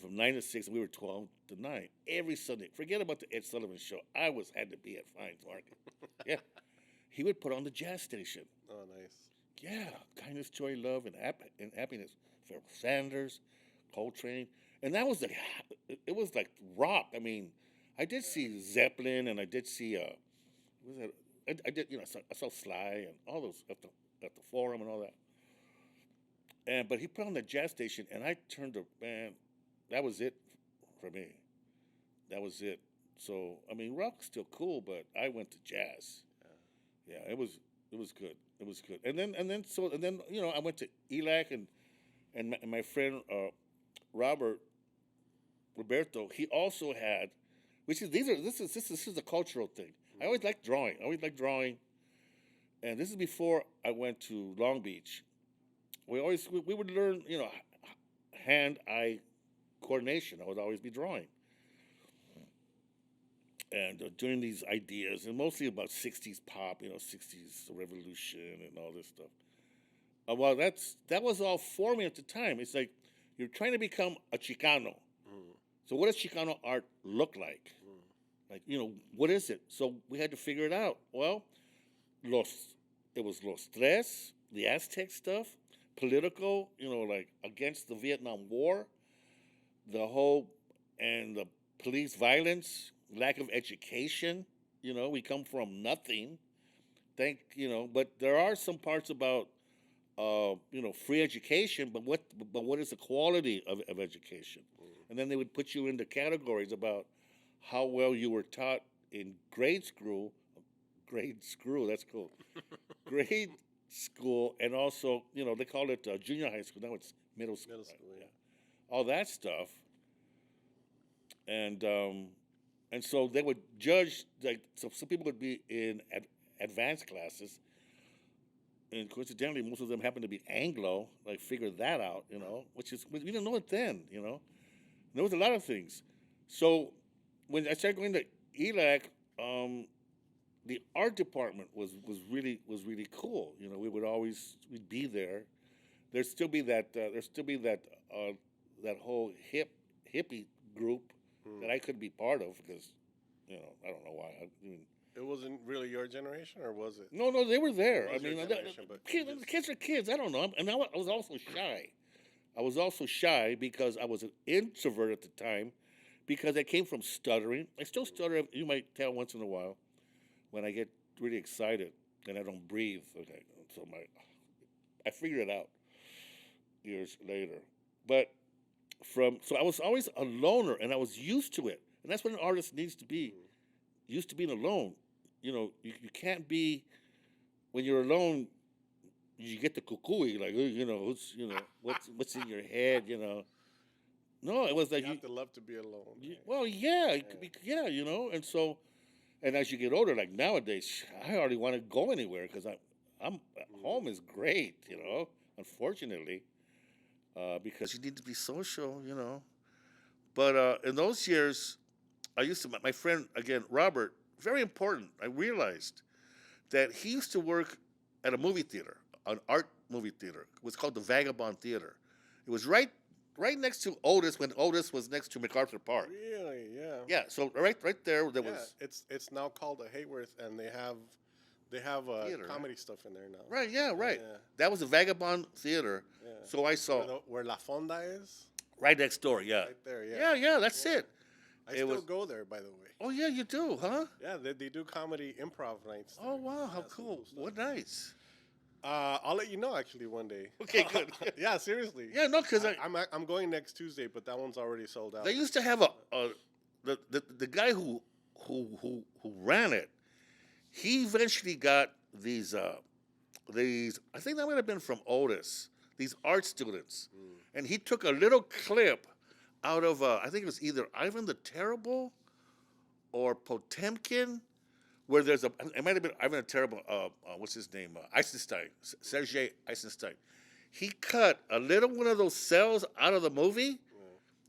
from 9 to 6, we were 12 to 9, every Sunday. Forget about the Ed Sullivan show. I had to be at Fines Market. Yeah. He would put on the jazz station. Oh, nice. Yeah, kindness, joy, love, and happiness. Pharoah Sanders, Coltrane, and that was it was like rock. I mean, I did see Zeppelin, and I did see I did, you know, I saw Sly and all those at the Forum and all that. But he put on the jazz station, and I turned to, man, that was it for me. That was it. So I mean, rock's still cool, but I went to jazz. Yeah, it was good. It was good. And then you know, I went to ELAC, and my friend Roberto, he also had, this is a cultural thing. I always liked drawing. And this is before I went to Long Beach. We would learn, you know, hand-eye coordination. I would always be drawing. And doing these ideas, and mostly about 60s pop, you know, 60s revolution and all this stuff. Well, that was all for me at the time. It's like you're trying to become a Chicano. So what does Chicano art look like? Like, you know, what is it? So we had to figure it out. Well, it was Los Tres, the Aztec stuff, political, you know, like against the Vietnam War, and the police violence, lack of education. You know, we come from nothing. But there are some parts about, you know, free education, but what is the quality of education? And then they would put you into categories about how well you were taught in grade school, that's cool. Grade school, and also, you know, they call it junior high school. Now it's middle school. Yeah. All that stuff. And so they would judge, like, so some people would be in advanced classes, and coincidentally, most of them happen to be Anglo, like, figure that out, you know, which is, we didn't know it then, you know. There was a lot of things. So when I started going to ELAC, the art department was really cool. You know, we'd be there. There'd still be that whole hippie group that I couldn't be part of because, you know, I don't know why. It wasn't really your generation, or was it? No, they were there. It was I mean, your generation, but kids are kids. I don't know. And I was also shy. I was also shy because I was an introvert at the time, because I came from stuttering. I still stutter. You might tell once in a while when I get really excited and I don't breathe. Okay, so I figured it out years later. But so I was always a loner, and I was used to it. And that's what an artist needs to be, used to being alone. You know, you can't be, when you're alone, you get the kukui, like, you know, what's in your head, you know. No, it was like you have to love to be alone. Well, yeah, it could be, yeah, you know. And so And as you get older, like nowadays, I hardly want to go anywhere because I'm home is great, you know. Unfortunately, because you need to be social, you know. But in those years, I used to my friend again, Robert. Very important. I realized that he used to work at a movie theater, an art movie theater. It was called the Vagabond Theater. It was right next to Otis when Otis was next to MacArthur Park. Really? Yeah. Yeah, so right there Yeah, was it's now called a Hayworth, and they have Theater, comedy stuff in there now. right. Yeah, right. Yeah. That was the Vagabond Theater. Yeah. So I saw Where La Fonda is, right next door. Yeah, right there. Yeah. yeah. That's Yeah. it. I It still was- go there, by the way. Oh yeah, you do, huh? Yeah, they do comedy improv nights. Oh there. wow, how Yeah, some cool! stuff. What nice. I'll let you know actually one day. Okay, good. Yeah, seriously. Yeah, no, because I'm going next Tuesday, but that one's already sold out. they used to have the guy who ran it. He eventually got these I think that might have been from Otis. These art students, and he took a little clip out of I think it was either Ivan the Terrible or Potemkin, where there's it might have been Ivan the Terrible. What's his name? Eisenstein, Sergei Eisenstein. He cut a little one of those cells out of the movie,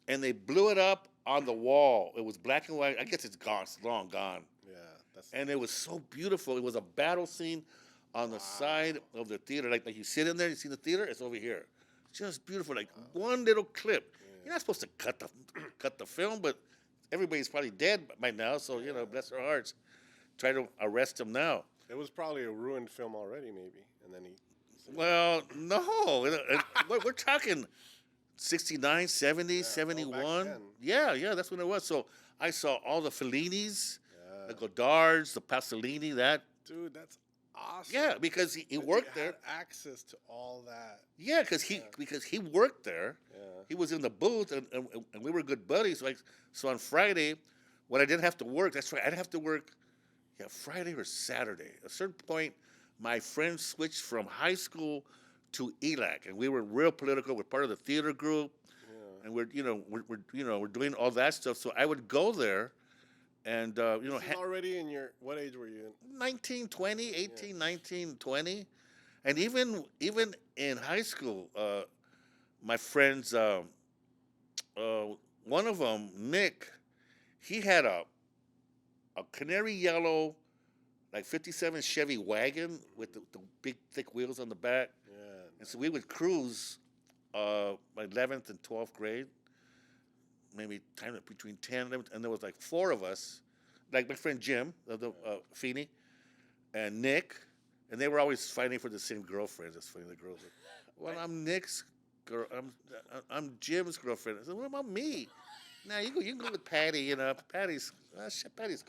and they blew it up on the wall. It was black and white. I guess it's gone. It's long gone. Yeah, that's And it was so beautiful. It was a battle scene on the side of the theater. Like you sit in there, you see the theater. It's over here. Just beautiful. Like one little clip. You're not supposed to cut the film, but everybody's probably dead by now. So you know, bless their hearts. Try to arrest him now. it was probably a ruined film already, maybe, and then he. Well, no. We're talking 69, 70, 71. then. Yeah, that's when it was. So I saw all the Fellinis, Yeah. the Godards, the Pasolini, that. Dude, that's awesome. Yeah, because he That worked you there. had access to all that. Yeah, because he worked there. Yeah. He was in the booth, and we were good buddies. So on Friday, when I didn't have to work, that's right, I'd have to work, Friday or Saturday. At a certain point, my friends switched from high school to ELAC, and we were real political. We're part of the theater group, and we're doing all that stuff. So I would go there, and This is already in your. What age were you in? 19, 20, 18, 19, 20. And even in high school, my friends, one of them, Nick, he had a canary yellow, like 57 Chevy wagon with the big thick wheels on the back. Yeah. And so we would cruise my 11th and 12th grade, maybe time between 10 and 11, and there was like four of us, like my friend Jim, Feeney, and Nick, and they were always fighting for the same girlfriend. That's funny, the girls like, well, I'm Nick's girl, I'm Jim's girlfriend. I said, what about me? Nah, you can go with Patty, Patty's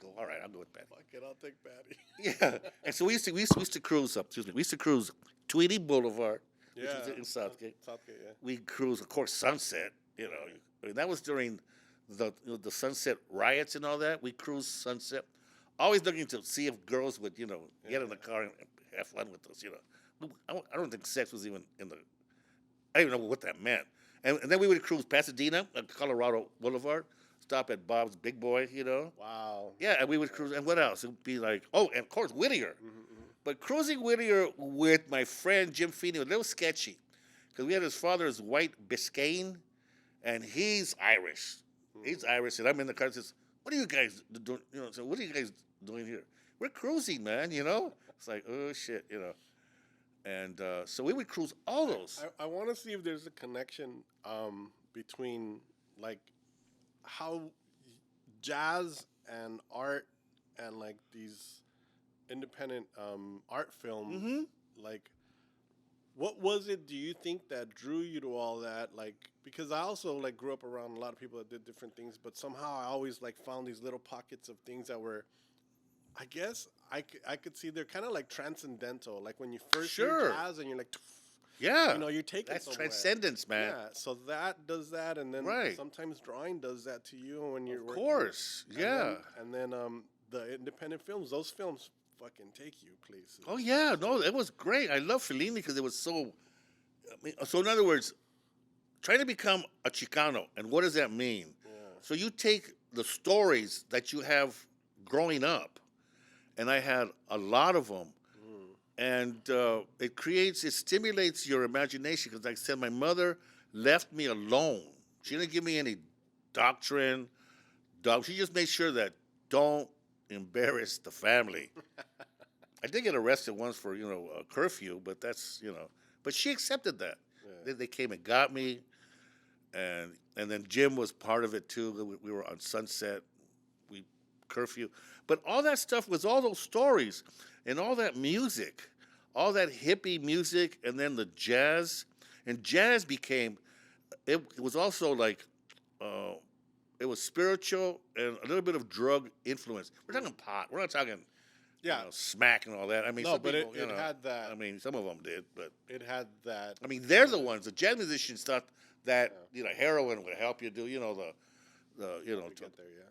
cool. All right, I'll go with Patty. Fuck it, I'll take Patty. Yeah, and so we used to cruise up. We used to cruise Tweedy Boulevard, which was in Southgate. Southgate, yeah. We cruise, of course, Sunset. I mean, that was during the Sunset riots and all that. We cruised Sunset, always looking to see if girls would get in the car and have fun with us. I don't think sex was even in the. I don't even know what that meant. And then we would cruise Pasadena, Colorado Boulevard, stop at Bob's Big Boy, Wow. Yeah, and we would cruise. And what else? It would be like, and of course, Whittier. But cruising Whittier with my friend Jim Feeney was a little sketchy because we had his father's white Biscayne, and he's Irish. He's Irish, and I'm in the car and says, what are you guys doing? So what are you guys doing here? We're cruising, man, It's like, oh, shit, And so we would cruise all those. I want to see if there's a connection between like how jazz and art and like these independent art films, like what was it, do you think, that drew you to all that? Like, because I also like grew up around a lot of people that did different things, but somehow I always like found these little pockets of things that were, I guess I could see they're kind of like transcendental. Like when you first hear jazz and you're like, yeah, you're taking that's somewhere. transcendence, man. Yeah, so that does that, and then Right. sometimes drawing does that to you when you're Of working. course, yeah. And then the independent films, those films fucking take you places. Oh yeah, no, it was great. I love Fellini because it was so. So in other words, trying to become a Chicano, and what does that mean? Yeah. So you take the stories that you have growing up, and I had a lot of them. And it stimulates your imagination because, like I said, my mother left me alone. She didn't give me any doctrine. She just made sure that don't embarrass the family. I did get arrested once for, a curfew, but that's, but she accepted that. Yeah. They came and got me, and then Jim was part of it too. We were on Sunset, we curfew. But all that stuff was all those stories and all that music, all that hippie music, and then the jazz. And jazz became, it was also like, it was spiritual and a little bit of drug influence. We're talking pot. We're not talking, smack and all that. I mean, no, some but people, it had that. I mean, some of them did, but it had that. I mean, they're the ones. The jazz musicians thought that heroin would help you do,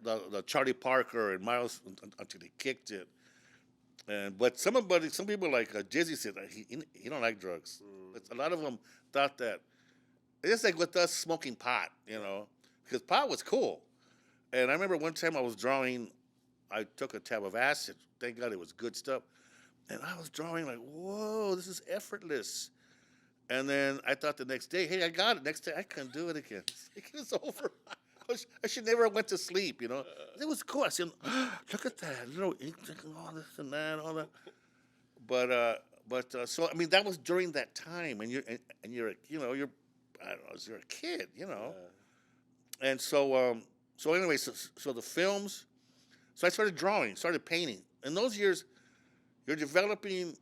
the Charlie Parker and Miles until he kicked it. But some people like Jizzy said that he don't like drugs. But a lot of them thought that it's like with us smoking pot, because pot was cool. And I remember one time I was drawing, I took a tab of acid. Thank God it was good stuff. And I was drawing like, whoa, this is effortless. And then I thought the next day, hey, I got it. Next day, I couldn't do it again. It's over. I should never have went to sleep, It was cool. I said, look at that, ink, all this and that, all that. But so I mean, that was during that time, and you're I don't know, you're a kid, And so anyway, so the films. So I started drawing, started painting. In those years, you're developing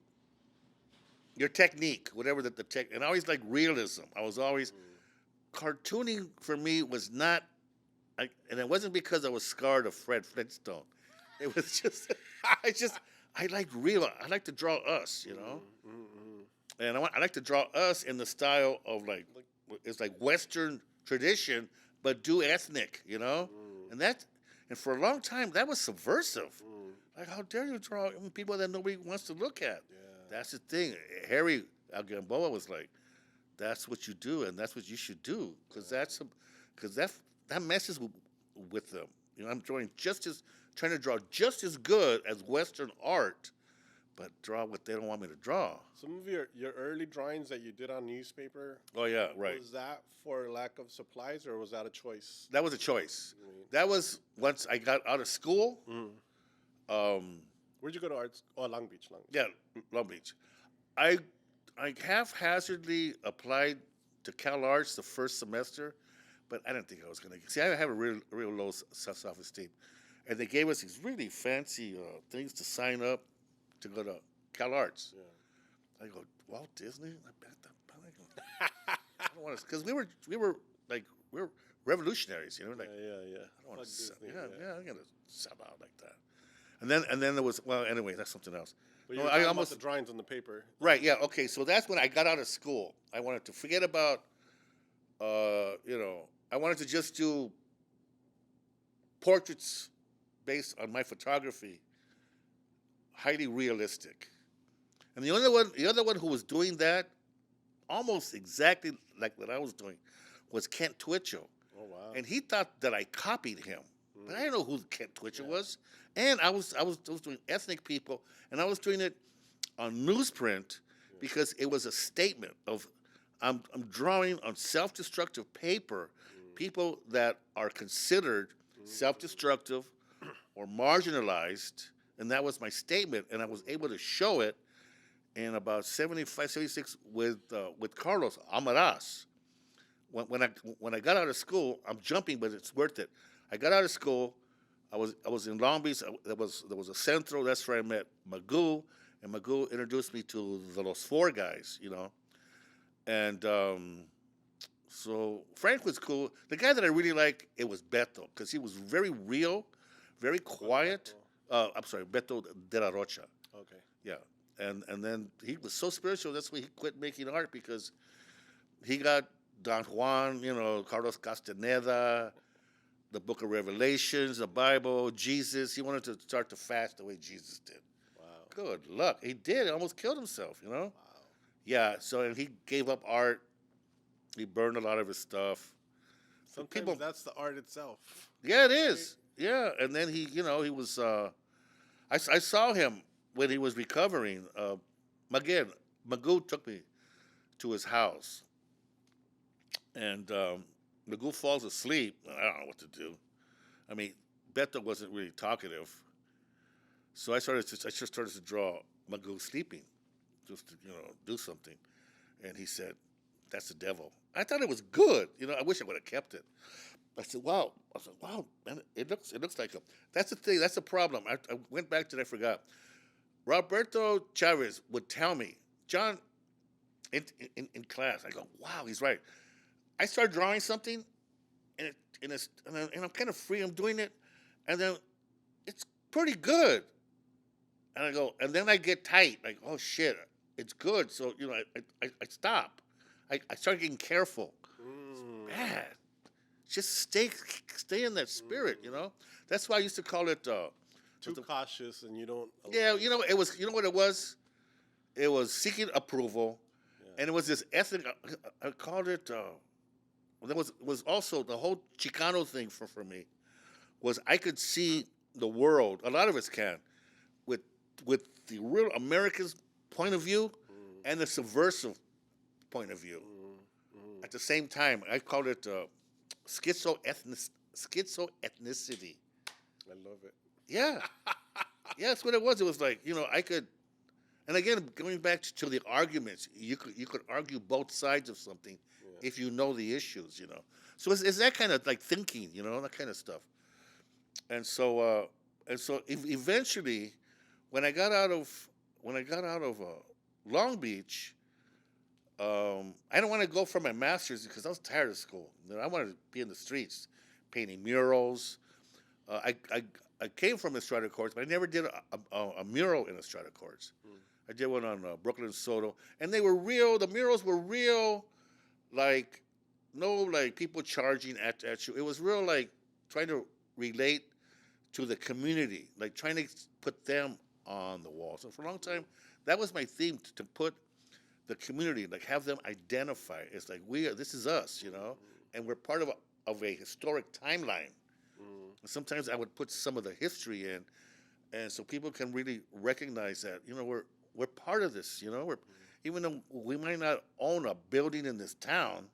your technique, whatever the tech. And I always like realism. I was always cartooning for me was not. And it wasn't because I was scarred of Fred Flintstone. It was just, I like real. I like to draw us, And I like to draw us in the style of it's like Western tradition, but do ethnic, And for a long time, that was subversive. Like, how dare you draw people that nobody wants to look at? Yeah. That's the thing. Harry Gamboa was like, that's what you do, and that's what you should do, because that messes with them. I'm trying to draw just as good as Western art, but draw what they don't want me to draw. Some of your early drawings that you did on newspaper. Oh yeah, right. Was that for lack of supplies, or was that a choice? That was a choice. That was once I got out of school. Where'd you go to art? Oh, Long Beach. Yeah, Long Beach. I haphazardly applied to Cal Arts the first semester, but I didn't think I was going to. See, I have a real low self-esteem. And they gave us these really fancy things to sign up to go to Cal Arts. Yeah. I go, Walt Disney? I don't want to, because we were revolutionaries, like, yeah. I don't want to, I'm going to sell out like that. And then there was, well, anyway, that's something else. But you were talking about the drawings on the paper. Right, yeah, okay. So that's when I got out of school. I wanted to forget about, I wanted to just do portraits based on my photography, highly realistic. And the other one who was doing that, almost exactly like what I was doing, was Kent Twitchell. Oh wow! And he thought that I copied him, but I didn't know who Kent Twitchell was. And I was doing ethnic people, and I was doing it on newsprint because it was a statement of I'm drawing on self-destructive paper people that are considered self-destructive or marginalized, and that was my statement, and I was able to show it in about 75, 76 with Carlos Amaraz. When I got out of school, I'm jumping, but it's worth it. I got out of school. I was in Long Beach. There was a Centro. That's where I met Magoo, and Magoo introduced me to the Los Four guys, And so Frank was cool. The guy that I really liked, it was Beto, because he was very real, very quiet. I'm sorry, Beto de la Rocha. Okay. Yeah, and then he was so spiritual. That's why he quit making art, because he got Don Juan, Carlos Castaneda, the Book of Revelations, the Bible, Jesus. He wanted to start to fast the way Jesus did. Wow. Good luck. He did. He almost killed himself, Wow. Yeah, so and he gave up art. He burned a lot of his stuff. Sometimes that's the art itself. Yeah, it is. Yeah, and then he was. I saw him when he was recovering. Again, Magoo took me to his house, and Magoo falls asleep. I don't know what to do. I mean, Beto wasn't really talkative, so I just started to draw Magoo sleeping, just to do something. And he said, "That's the devil." I thought it was good. I wish I would have kept it. I said, "Wow." I said, "Wow, man, it looks like him." That's the thing. That's the problem. I went back to it. I forgot. Roberto Chavez would tell me, John, in class, I go, "Wow, he's right." I start drawing something, and I'm kind of free. I'm doing it, and then it's pretty good. And I go, and then I get tight, like, "Oh shit, it's good." So I stop. I start getting careful. It's bad. Just stay in that spirit. That's why I used to call it Too cautious, and you don't. yeah. It was what it was. It was seeking approval, and it was this ethnic. I called it. There was also the whole Chicano thing for me. Was I could see the world. A lot of us can, with the real America's point of view and the subversive point of view. At the same time, I called it schizoethnicity. I love it. Yeah, yeah, that's what it was. It was like I could, and again going back to the arguments, you could argue both sides of something if you know the issues. So it's that kind of like thinking, that kind of stuff. And so eventually, when I got out of Long Beach, I don't want to go for my master's because I was tired of school. I wanted to be in the streets, painting murals. I came from Estrada Courts, but I never did a mural in Estrada Courts. I did one on Brooklyn Soto, and they were real. The murals were real, like people charging at you. It was real, like trying to relate to the community, like trying to put them on the wall. So for a long time, that was my theme, to put the community, like have them identify. It's like this is us, and we're part of a historic timeline. And sometimes I would put some of the history in, and so people can really recognize that we're part of this. Even though we might not own a building in this town,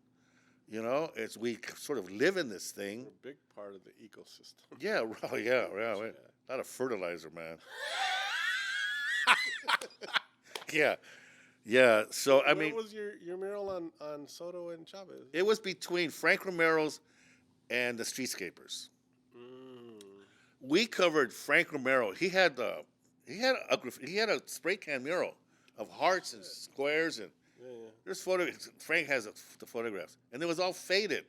it's we sort of live in this thing. We're a big part of the ecosystem. Yeah, yeah. A lot of fertilizer, man. Yeah. So I mean, what was your mural on Soto and Chavez? It was between Frank Romero's and the Streetscapers. We covered Frank Romero. He had a spray can mural of hearts and squares, and there's photos. Frank has the photographs, and it was all faded.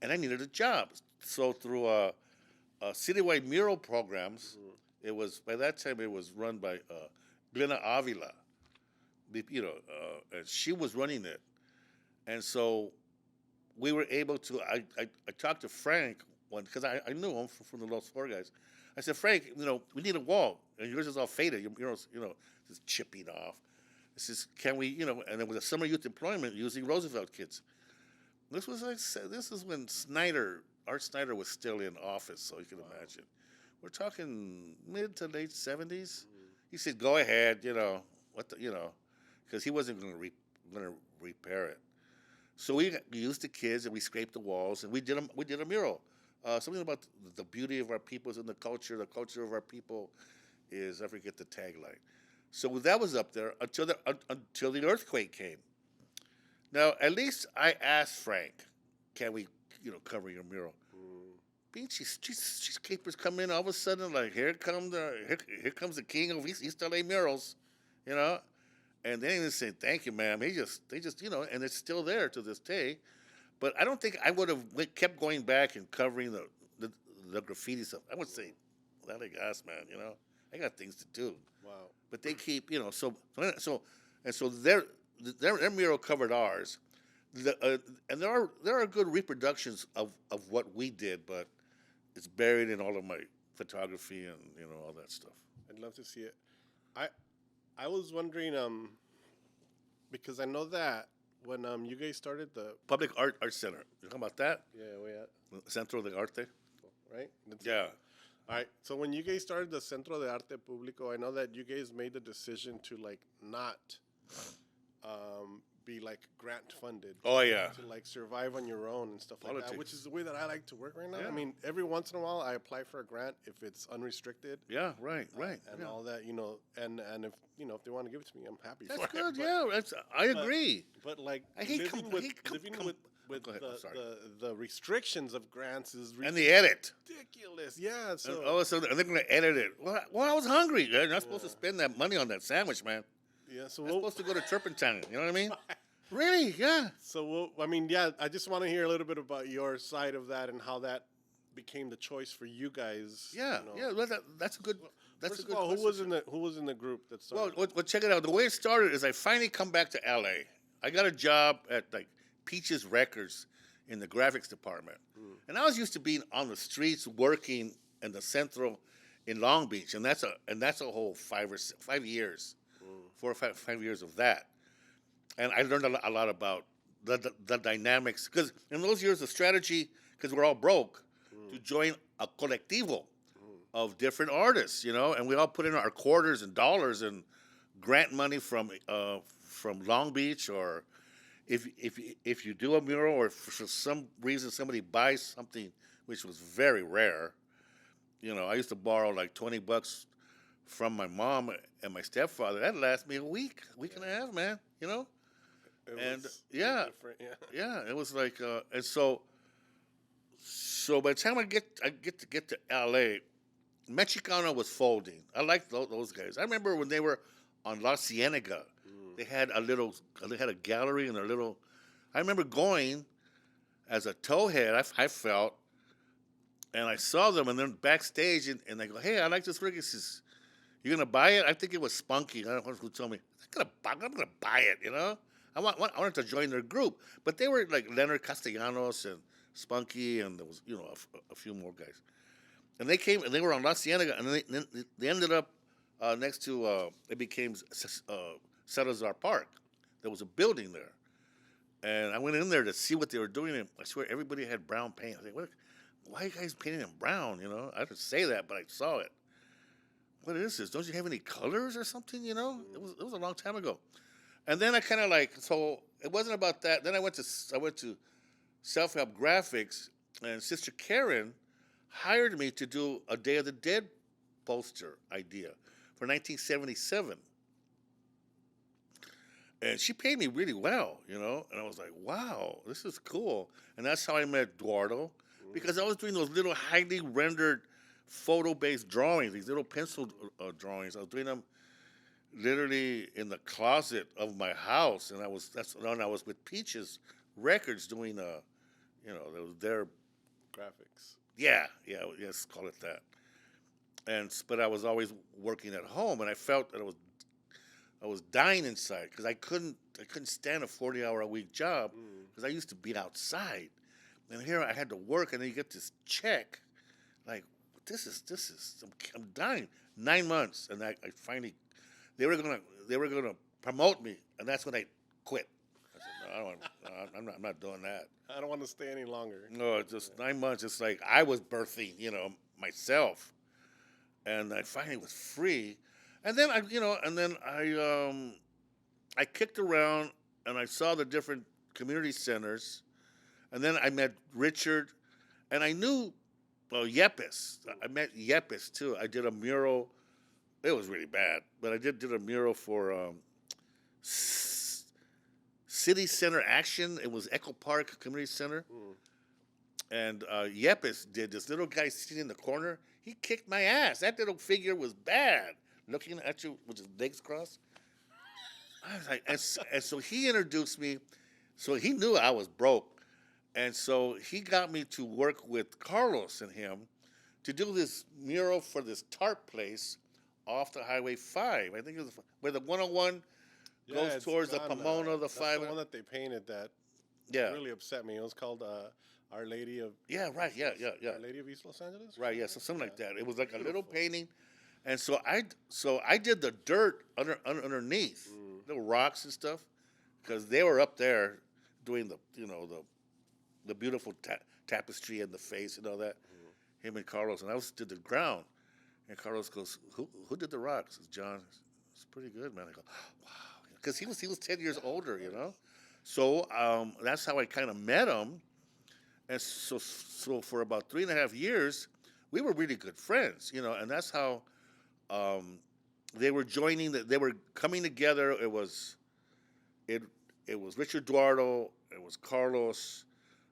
And I needed a job, so through citywide mural programs, it was by that time it was run by Glenna Avila. And she was running it, and so we were able to. I talked to Frank because I knew him from the Los Four guys. I said, "Frank, we need a wall, and yours is all faded. Your murals, is chipping off." I says, "Can we, And it was a summer youth employment using Roosevelt kids. This is when Art Snyder was still in office, so you can imagine. We're talking mid to late 70s. He said, "Go ahead, because he wasn't going to repair it." So we used the kids and we scraped the walls and we did a mural. Something about the beauty of our people is in the culture. The culture of our people is, I forget the tagline. So that was up there until the earthquake came. Now, at least I asked Frank, "Can we, cover your mural?" These capers come in all of a sudden, like here comes the king of East LA murals, and they didn't even say thank you, ma'am. They just and it's still there to this day. But I don't think I would have kept going back and covering the graffiti stuff. I would say, "Let it gas, man. I got things to do." Wow. But they keep, so their mural covered ours, and there are good reproductions of what we did, but it's buried in all of my photography and all that stuff. I'd love to see it. I was wondering, because I know that when you guys started the Public Art Center. You talking about that? Yeah, we at Centro de Arte. right? Yeah. All right. So when you guys started the Centro de Arte Publico, I know that you guys made the decision to like not be like grant funded. Oh, yeah. To like survive on your own and stuff like Politics. that, which is the way that I like to work right now. Yeah. I mean, every once in a while I apply for a grant if it's unrestricted. Yeah, right. And Yeah. all that, and if if they want to give it to me, I'm happy That's for good. it. Yeah, I agree. But like I hate living com- with, I hate com- living com- with Go ahead, I'm sorry. the restrictions of grants is And the edit. ridiculous. Yeah. So And all of a sudden, they're going to edit it. Well, I was hungry. You're not supposed to spend that money on that sandwich, man. yeah. So I'm supposed to go to Turpentine. You know what I mean? Really? Yeah. So I mean, yeah. I just want to hear a little bit about your side of that and how that became the choice for you guys. Yeah. Yeah. Well, that's a good. That's First a good of all, question. who was in the group that Well, started? check it out. The way it started is I finally come back to LA. I got a job at like Peaches Records in the graphics department, and I was used to being on the streets working in the Centro in Long Beach, and that's a whole 5 years, 4 or 5 years of that, and I learned a lot about the dynamics because in those years the strategy, because we're all broke, to join a colectivo of different artists, and we all put in our quarters and dollars and grant money from Long Beach, or if you do a mural, or for some reason somebody buys something, which was very rare. I used to borrow like $20 from my mom and my stepfather. That lasted me a week and a half, man. It and was yeah, different, yeah. yeah, it was like, and so by the time I get to LA, Mexicano was folding. I liked those guys. I remember when they were on La Cienega, they had a gallery and a little. I remember going as a towhead. I felt, and I saw them, and then backstage, and they go, "Hey, I like this rig." He says, "You gonna buy it?" I think it was Spunky. I don't know who told me. I'm gonna buy it. I wanted to join their group, but they were like Leonard Castellanos and Spunky, and there was a few more guys. And they came, and they were on La Cienega, and they ended up next to it became Salazar Park. There was a building there, and I went in there to see what they were doing, and I swear everybody had brown paint. I was like, why are you guys painting them brown? I didn't say that, but I saw it. What is this? Don't you have any colors or something? It was a long time ago. And then I kind of so it wasn't about that. Then I went to self-help graphics, and Sister Karen hired me to do a Day of the Dead poster idea for 1977. And she paid me really well, and I was like, wow, this is cool. And that's how I met Eduardo, because I was doing those little highly rendered photo-based drawings, these little pencil drawings. I was doing them literally in the closet of my house, and that's when I was with Peaches Records doing their Graphics. yes, call it that. But I was always working at home, and I felt that I was dying inside because I couldn't stand a 40-hour-a-week job because I used to be outside, and here I had to work, and then you get this check, like this is I'm dying. 9 months, and I finally they were gonna promote me, and that's when I quit. I said, no, I don't want, I'm not doing that. I don't want to stay any longer. No, it's just 9 months. It's like I was birthing, myself, and I finally was free. And then I kicked around, and I saw the different community centers, and then I met Richard, and I knew Yepes. I met Yepes too. I did a mural. It was really bad, but I did a mural for City Center Action. It was Echo Park Community Center. And Yepes did this little guy sitting in the corner. He kicked my ass. That little figure was bad, looking at you with his legs crossed. I was like, and so he introduced me. So he knew I was broke. And so he got me to work with Carlos and him to do this mural for this tarp place off the Highway 5. I think it was where the 101 goes it's towards the gone, Pomona, the that's 5. the one that they painted that Yeah. really upset me. It was called Our Lady of Yeah, right. Yeah. Our Lady of East Los Angeles. Right, yeah, so something like that. It was like a little painting, and so I did the dirt underneath, little rocks and stuff, because they were up there doing the beautiful tapestry and the face and all that, him and Carlos, and I did the ground. And Carlos goes, "Who did the rock?" I says, "John." It's pretty good, man. I go, "Wow," because he was 10 years older, you know. So that's how I kind of met him, and so for about 3.5 years, we were really good friends, you know, and that's how they were they were coming together. It was Richard Duardo, it was Carlos,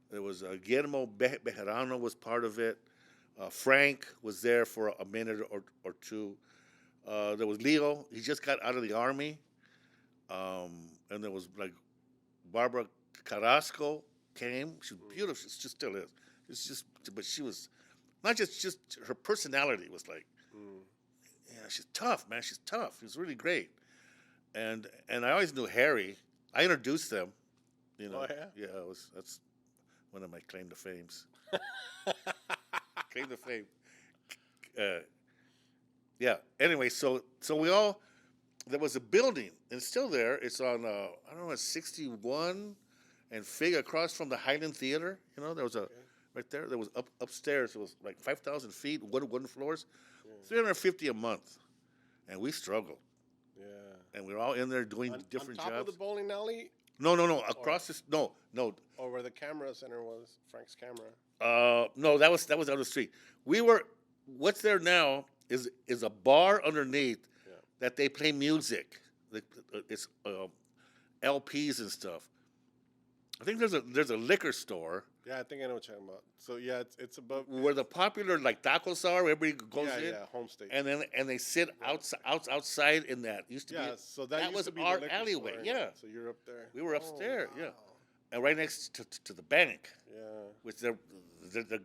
there was Guillermo Bejarano was part of it. Frank was there for a minute or two. There was Leo. He just got out of the army. And there was like Barbara Carrasco came. She's beautiful. She just still is. It's just, but she was not just her personality was like, yeah, she's tough, man. She's tough. She was really great. And I always knew Harry. I introduced them. You know. Oh, yeah? Yeah, that's one of my claim to fames. Claim to fame. Yeah. Anyway, so there was a building, and it's still there. It's on I don't know, it's 61 and Fig across from the Highland Theater. You know, there was right there. There was upstairs. It was like 5,000 feet, wooden floors, $350 a month, and we struggled. Yeah. And we were all in there doing different on top jobs. of the bowling alley? No. Across this. No. Or where the camera center was, Frank's camera. No, that was down the street. We were. What's there now is a bar underneath that they play music. It's LPs and stuff. I think there's a liquor store. Yeah, I think I know what you're talking about. So yeah, it's above where the popular like tacos are. Everybody goes in. Yeah, home state. And then they sit outside in that. Used to be. So that used was to be our the liquor alleyway. store, Yeah. So you're up there. We were upstairs. Wow. Yeah. And right next to the bank. Yeah. Which they're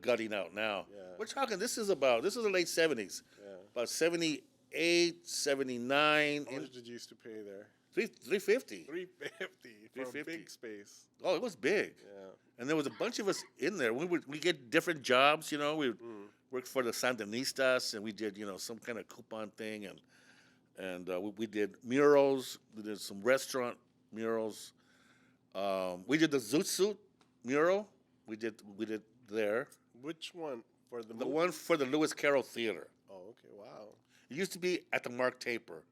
gutting out now. Yeah. We're talking. This is the late 70s. Yeah. About 78, 79. How much did you used to pay there? $350. $350 for a big space. Oh, it was big. Yeah. And there was a bunch of us in there. We get different jobs, you know. We worked for the Sandinistas, and we did, you know, some kind of coupon thing, and we did murals. We did some restaurant murals. We did the Zoot Suit mural. We did there. Which one for the? The one for the Lewis Carroll Theater. Oh, okay, wow. It used to be at the Mark Taper,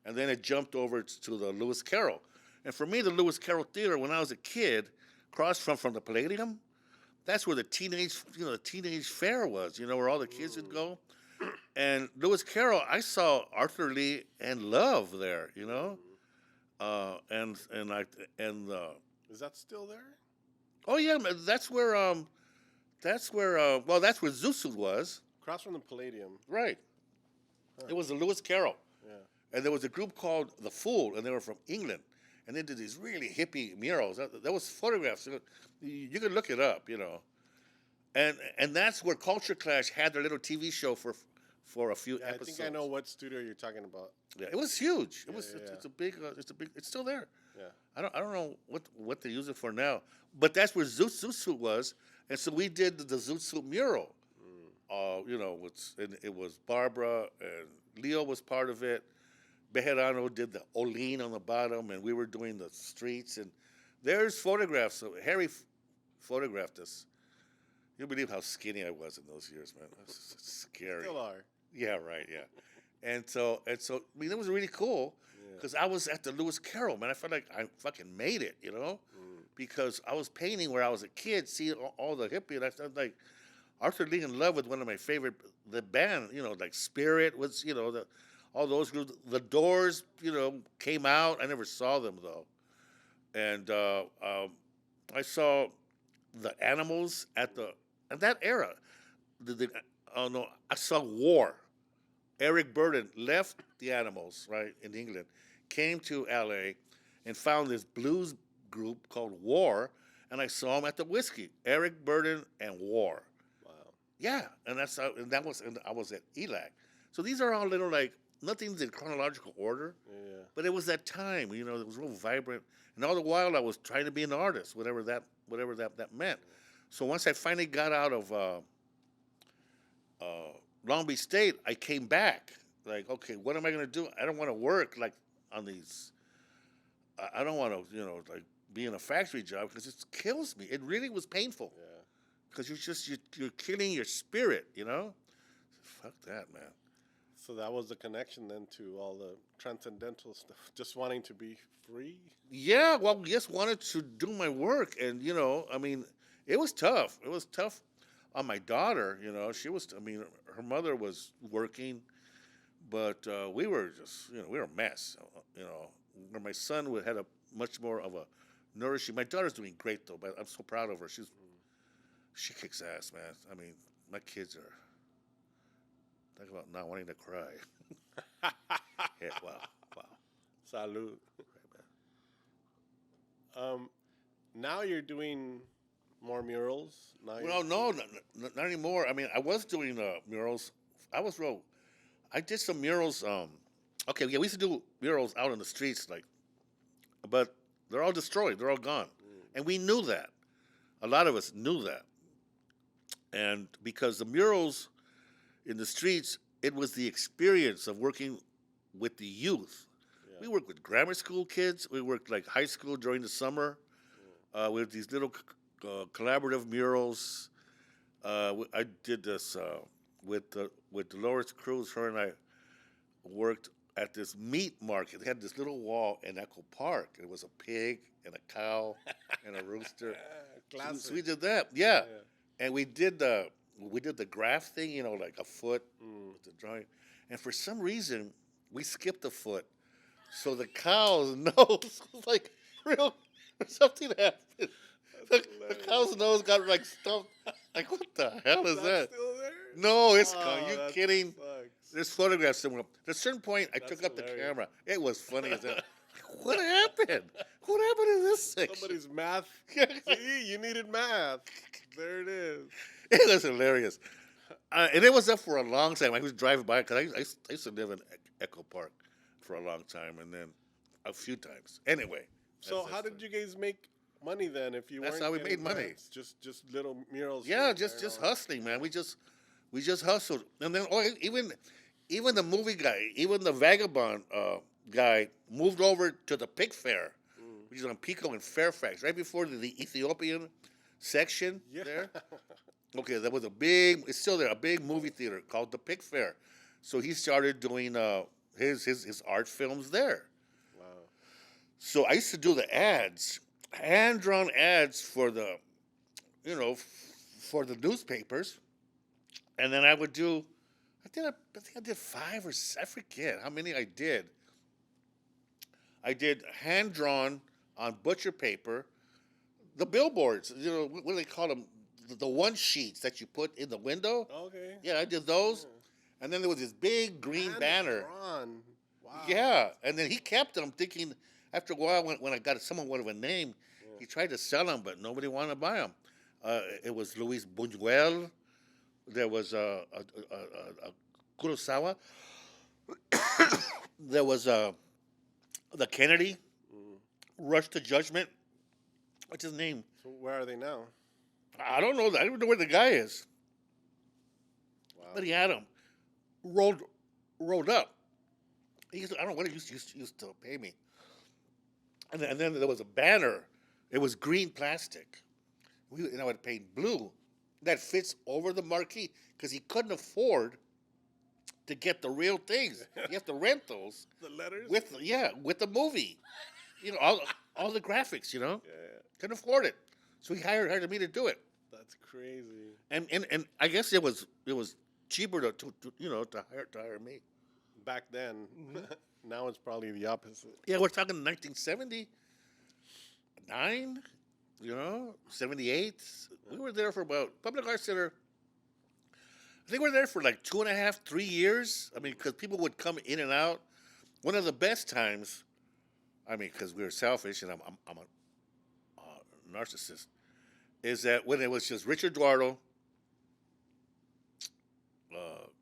and then it jumped over to the Lewis Carroll. And for me, the Lewis Carroll Theater, when I was a kid, across from the Palladium, that's where the teenage fair was, you know, where all the kids would go. And Lewis Carroll, I saw Arthur Lee and Love there, you know, Is that still there? Oh yeah, that's where Zusu was. Across from the Palladium. Right. It was the Lewis Carroll. Yeah. And there was a group called The Fool, and they were from England. And they did these really hippie murals. That was photographs. You can look it up, you know. And that's where Culture Clash had their little TV show for a few episodes. I think I know what studio you're talking about. Yeah, it was huge. Yeah. It's a big. It's still there. Yeah. I don't know what they use it for now, but that's where Zoot Suit was, and so we did the Zoot Suit mural. You know, it was Barbara and Leo was part of it. Bejarano did the Olin on the bottom, and we were doing the streets. And there's photographs. So Harry photographed us. You'll believe how skinny I was in those years, man. It was scary. Still are. Yeah, right, yeah. And so, I mean, it was really cool because I was at the Lewis Carroll, man. I felt like I fucking made it, you know, because I was painting where I was a kid, seeing all the hippie, and I felt like Arthur Lee in Love with one of my favorite, the band, you know, like Spirit was, you know, all those groups. The Doors, you know, came out. I never saw them though, and I saw the Animals at that era. I saw War. Eric Burden left the Animals, right, in England, came to L.A. and found this blues group called War, and I saw him at the Whiskey. Eric Burden and War. Wow. Yeah, and I was at ELAC. So these are all little like nothing's in chronological order. Yeah. But it was that time, you know, it was real vibrant, and all the while I was trying to be an artist, whatever that meant. So once I finally got out of Long Beach State, I came back. Like, okay, what am I going to do? I don't want to work like on these. I don't want to, you know, like be in a factory job because it kills me. It really was painful. Yeah. because you're killing your spirit, you know. Fuck that, man. So that was the connection then to all the transcendental stuff, just wanting to be free. Yeah, well, just wanted to do my work, and you know, I mean, it was tough. It was tough on my daughter. You know, she was. I mean, her mother was working, but we were just, you know, we were a mess. You know, where my son had a much more of a nourishing. My daughter's doing great though, but I'm so proud of her. She kicks ass, man. I mean, my kids are talk about not wanting to cry. Yeah, wow. Salud. Now you're doing more murals. Now Well, no, not anymore. I mean, I was doing murals. I did some murals. Okay, yeah, we used to do murals out in the streets, like, but they're all destroyed. They're all gone, and we knew that. A lot of us knew that, and because the murals in the streets, it was the experience of working with the youth. Yeah. We worked with grammar school kids. We worked like high school during the summer with these little collaborative murals. I did this with Dolores Cruz. Her and I worked at this meat market. They had this little wall in Echo Park. It was a pig and a cow and a rooster. Classic. So we did that, yeah. And we did the graph thing, you know, like a foot with the drawing. And for some reason, we skipped a foot. So the cow's nose was like real. Something happened. The cow's nose got like stumped. Like, what the hell is that? Still there? No, it's gone. You that kidding? sucks. There's photographs somewhere. At a certain point, I took up the camera. It was funny as hell. What happened? What happened in this section? Somebody's math. See, you needed math. There it is. It was hilarious. And it was up for a long time. I was driving by because I used to live in Echo Park for a long time, and then a few times. Anyway. So how did you guys make money then? If you That's weren't how we getting made money. grants? Just little murals. Yeah, here just and there. hustling, man. We just hustled, and then even the movie guy, even the vagabond guy moved over to the Pig Fair, which is on Pico in Fairfax, right before the Ethiopian section there. Okay, there was it's still there, a big movie theater called the Pig Fair. So he started doing his art films there. Wow. So I used to do the ads, hand-drawn ads for the, for the newspapers. And then I would do, I think I did 5 or 6, I forget how many I did. I did hand-drawn on butcher paper, the billboards, what do they call them? The one sheets that you put in the window. Okay. Yeah, I did those. And then there was this big green banner. Drawn. Wow. Yeah, and then he kept them, thinking after a while when I got somewhat of a name, he tried to sell them, but nobody wanted to buy them. It was Luis Buñuel. There was Kurosawa. There was the Kennedy, Rush to Judgment. What's his name? So where are they now? I don't know. I don't know where the guy is. Wow. But he had them rolled up. I don't know what he used to pay me. And then there was a banner. It was green plastic. And I would paint blue. That fits over the marquee because he couldn't afford to get the real things. You have to rent those. The letters? With the movie. All the graphics, Yeah. Couldn't afford it. So he hired me to do it. That's crazy. And I guess it was cheaper to hire me. Back then. Now it's probably the opposite. Yeah, we're talking 1979, 78. We were there for about Public Arts Center. I think we were there for like 2.5, 3 years. I mean, because people would come in and out. One of the best times, I mean, because we were selfish and I'm a narcissist, is that when it was just Richard Eduardo,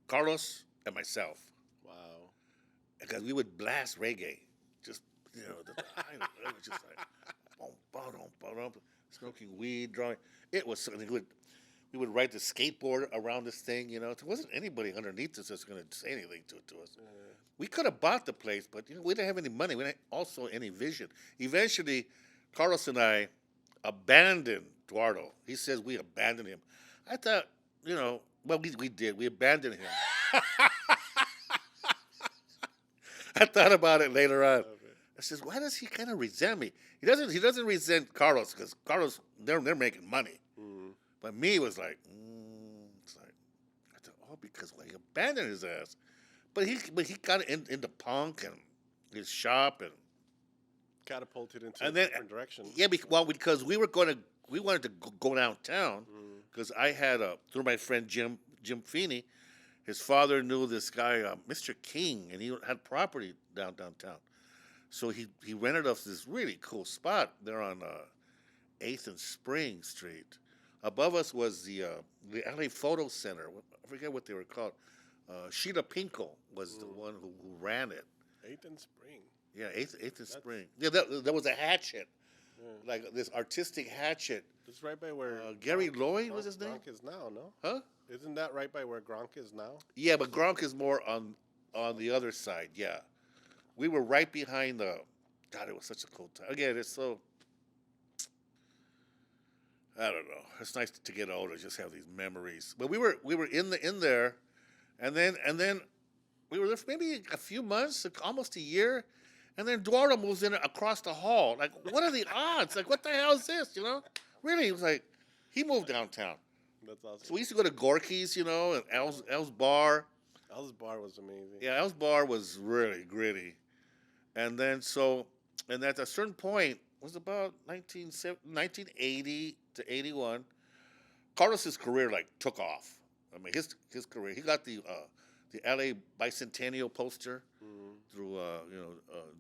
Carlos, and myself. Wow. Because we would blast reggae, just it was just like smoking weed, drawing. It was something. We would ride the skateboard around this thing. There wasn't anybody underneath us that's going to say anything to us. We could have bought the place, but we didn't have any money. We didn't also any vision. Eventually, Carlos and I abandoned Eduardo. He says we abandoned him. I thought, well, we did. We abandoned him. I thought about it later on. I says, why does he kind of resent me? He doesn't resent Carlos because Carlos, they're making money. But me was like, it's like, I thought, because he abandoned his ass. But he got into punk and his shop and catapulted into a different direction. Yeah, because we wanted to go downtown because I had through my friend Jim Feeney, his father knew this guy Mr. King, and he had property downtown. So he rented us this really cool spot there on 8th and Spring Street. Above us was the LA Photo Center. I forget what they were called. Sheila Pinko was the one who ran it. 8th and Spring. Yeah, 8th and Spring. Yeah, there was a hatchet, like this artistic hatchet. It's right by where Gary Lloyd was his name. Gronk is now, no? Huh? Isn't that right by where Gronk is now? Yeah, but Gronk is more on the other side. Yeah, we were right behind the. God, it was such a cool time. Again, it's so. I don't know. It's nice to get older, just have these memories. But we were in there, and then we were there for maybe a few months, like almost a year, and then Eduardo moves in across the hall. Like, what are the odds? Like, what the hell is this? Really, it was like he moved downtown. That's awesome. So we used to go to Gorky's, and El's Bar. El's Bar was amazing. Yeah, El's Bar was really gritty. And then and at a certain point, it was about 1980 to 81, Carlos's career took off. I mean, his career. He got the LA Bicentennial poster through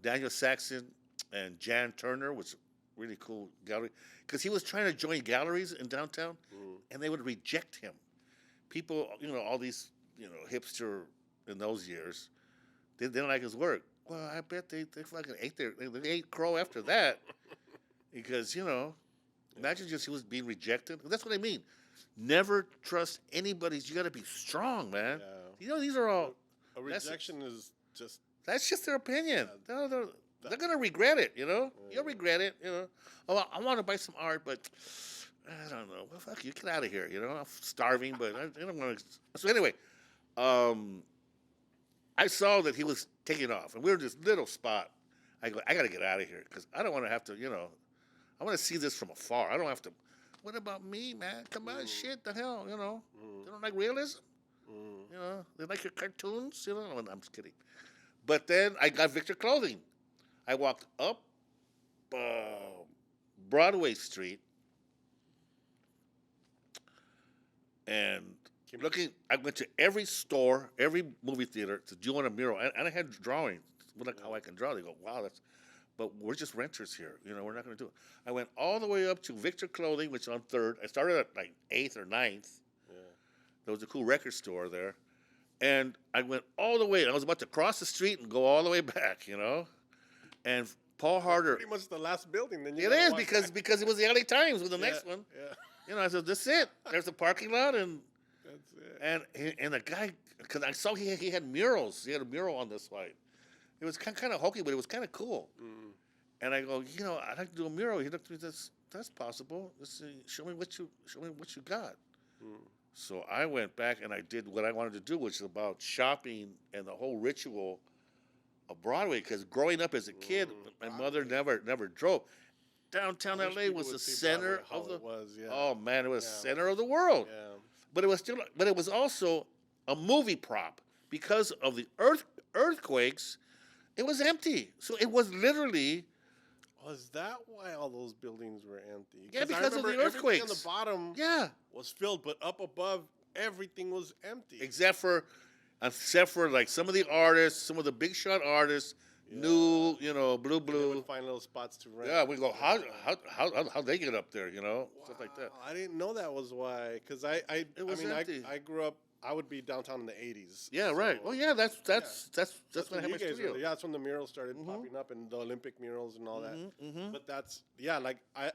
Daniel Saxon and Jan Turner, which really cool gallery, because he was trying to join galleries in downtown, and they would reject him. People, all these hipster in those years, they didn't like his work. Well, I bet they fucking they ate crow after that, because imagine just he was being rejected. That's what I mean. Never trust anybody. You got to be strong, man. Yeah. These are all. A rejection is just. That's just their opinion. Yeah. They're gonna regret it. You'll regret it. Oh, I want to buy some art, but I don't know. Well, fuck you. Get out of here. I'm starving, but I don't want to. So anyway, I saw that he was taking off, and we were in this little spot. I go, I got to get out of here because I don't want to have to. I want to see this from afar. I don't have to. What about me, man? Come on, shit, the hell, They don't like realism. They like your cartoons. I'm just kidding. But then I got Victor Clothing. I walked up Broadway Street and I went to every store, every movie theater to do on a mural, and I had drawings. How I can draw. They go, wow, but we're just renters here. We're not going to do it. I went all the way up to Victor Clothing, which is on 3rd. I started at 8th or 9th. Yeah. There was a cool record store there. And I went all the way. I was about to cross the street and go all the way back, And Paul Harder. Pretty much the last building. Then it is because it was the LA Times with the next one. Yeah. I said, that's it. There's the parking lot. And that's it. And the guy, because I saw he had murals. He had a mural on this side. It was kind of hokey, but it was kind of cool. And I go, I'd like to do a mural. He looked at me, that's possible. Show me what you got. So I went back and I did what I wanted to do, which is about shopping and the whole ritual of Broadway. Because growing up as a kid, my mother never drove. Downtown LA was the center of the. Oh man, it was center of the world. Yeah. But it was also a movie prop because of the earthquakes. It was empty, so it was literally. Was that why all those buildings were empty? Yeah, because of the earthquakes. On the bottom, was filled, but up above, everything was empty. Except for like some of the artists, some of the big shot artists, Blue. They would find little spots to rent. Yeah, we go, how they get up there, stuff like that. I didn't know that was why, because I grew up. I would be downtown in the 80s. Yeah, so, right. Well, yeah, that's when I had my studio. Yeah, that's when the murals started popping up and the Olympic murals and all that. But that's,